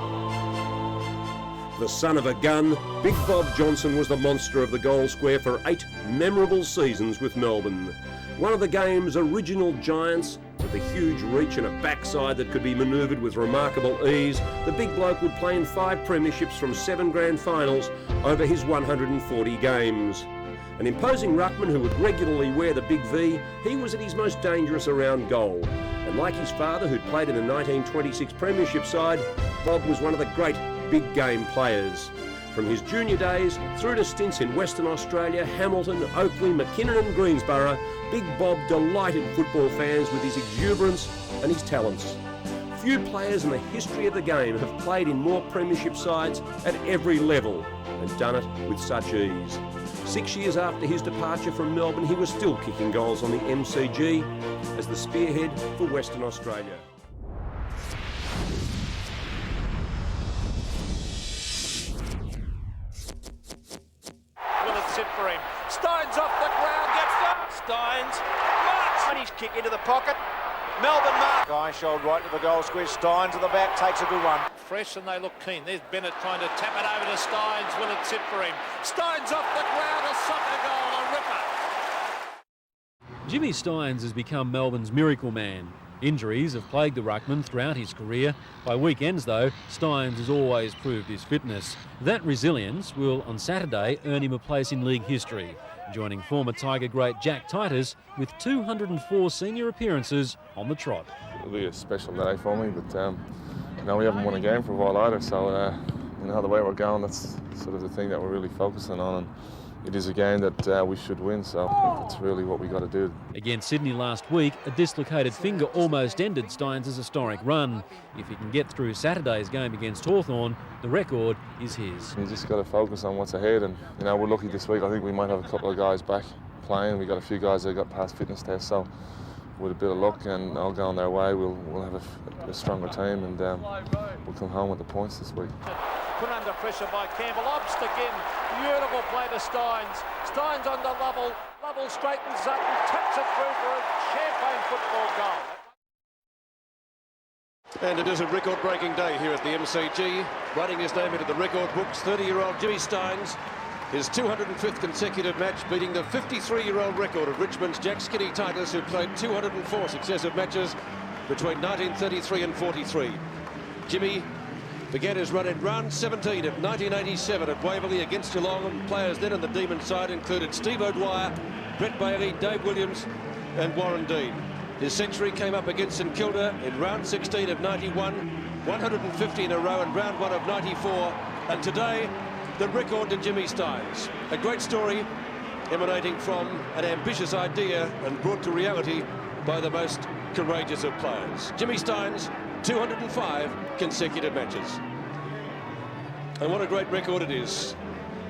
The son of a gun, Big Bob Johnson was the monster of the goal square for 8 memorable seasons with Melbourne. One of the game's original giants, with a huge reach and a backside that could be manoeuvred with remarkable ease, the big bloke would play in 5 premierships from 7 grand finals over his 140 games. An imposing ruckman who would regularly wear the big V, he was at his most dangerous around goal. And like his father, who'd played in the 1926 premiership side, Bob was one of the great big game players. From his junior days through to stints in Western Australia, Hamilton, Oakley, McKinnon and Greensborough, Big Bob delighted football fans with his exuberance and his talents. Few players in the history of the game have played in more premiership sides at every level and done it with such ease. 6 years after his departure from Melbourne, he was still kicking goals on the MCG as the spearhead for Western Australia. Will it sit for him? Steins off the ground, gets the Steins, marks, his kick into the pocket. Melbourne mark. Guy showed right to the goal square. Steins at the back takes a good one. Fresh and they look keen. There's Bennett trying to tap it over to Steins. Will it sit for him? Steins off the ground, a soccer goal, a ripper. Jimmy Steins has become Melbourne's miracle man. Injuries have plagued the ruckman throughout his career. By weekends, though, Steins has always proved his fitness. That resilience will, on Saturday, earn him a place in league history, joining former Tiger great Jack Titus with 204 senior appearances on the trot. It'll be a special day for me, but we haven't won a game for a while either, so the way we're going, that's sort of the thing that we're really focusing on, and it is a game that we should win, so that's really what we got to do. Against Sydney last week, a dislocated finger almost ended Steins' historic run. If he can get through Saturday's game against Hawthorn, the record is his. You just got to focus on what's ahead, and we're lucky this week. I think we might have a couple of guys back playing. We got a few guys that got past fitness tests, so with a bit of luck and all going their way, we'll have a stronger team, and we'll come home with the points this week. Put under pressure by Campbell. Obst again. Beautiful play to Steins. Steins on the level. Level straightens up and taps it through for a champagne football goal. And it is a record-breaking day here at the MCG. Writing his name into the record books, 30-year-old Jimmy Steins. His 205th consecutive match, beating the 53-year-old record of Richmond's Jack Skinny Titus, who played 204 successive matches between 1933 and 43. Jimmy began his run in round 17 of 1987 at Waverley against Geelong, and players then in the Demon side included Steve O'Dwyer, Brett Bailey, Dave Williams and Warren Dean. His century came up against St Kilda in round 16 of 91, 150 in a row in round 1 of 94, and today the record to Jimmy Steins. A great story emanating from an ambitious idea and brought to reality by the most courageous of players. Jimmy Steins, 205 consecutive matches. And what a great record it is.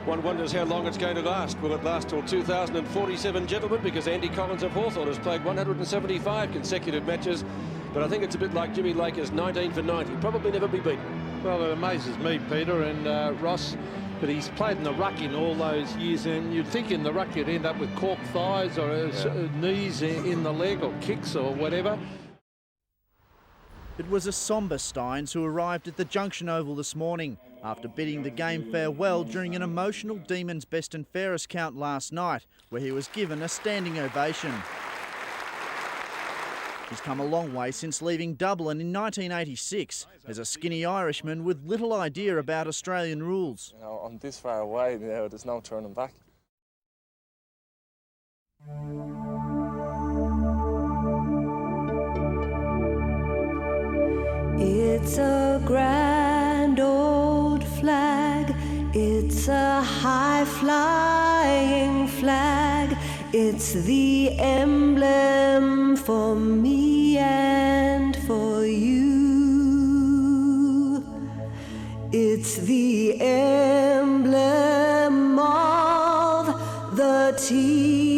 One wonders how long it's going to last. Will it last till 2047, gentlemen? Because Andy Collins of Hawthorn has played 175 consecutive matches. But I think it's a bit like Jimmy Laker's 19 for 90. Probably never be beaten. Well, it amazes me, Peter and Ross, but he's played in the ruck in all those years, and you'd think in the ruck you'd end up with cork thighs or knees in the leg or kicks or whatever. It was a sombre Steins who arrived at the Junction Oval this morning after bidding the game farewell during an emotional Demons best and fairest count last night, where he was given a standing ovation. He's come a long way since leaving Dublin in 1986 as a skinny Irishman with little idea about Australian rules. You know, I'm this far away, you know, there's no turning back. It's a grand old flag, it's a high-flying flag, it's the emblem for me and for you. It's the emblem of the team.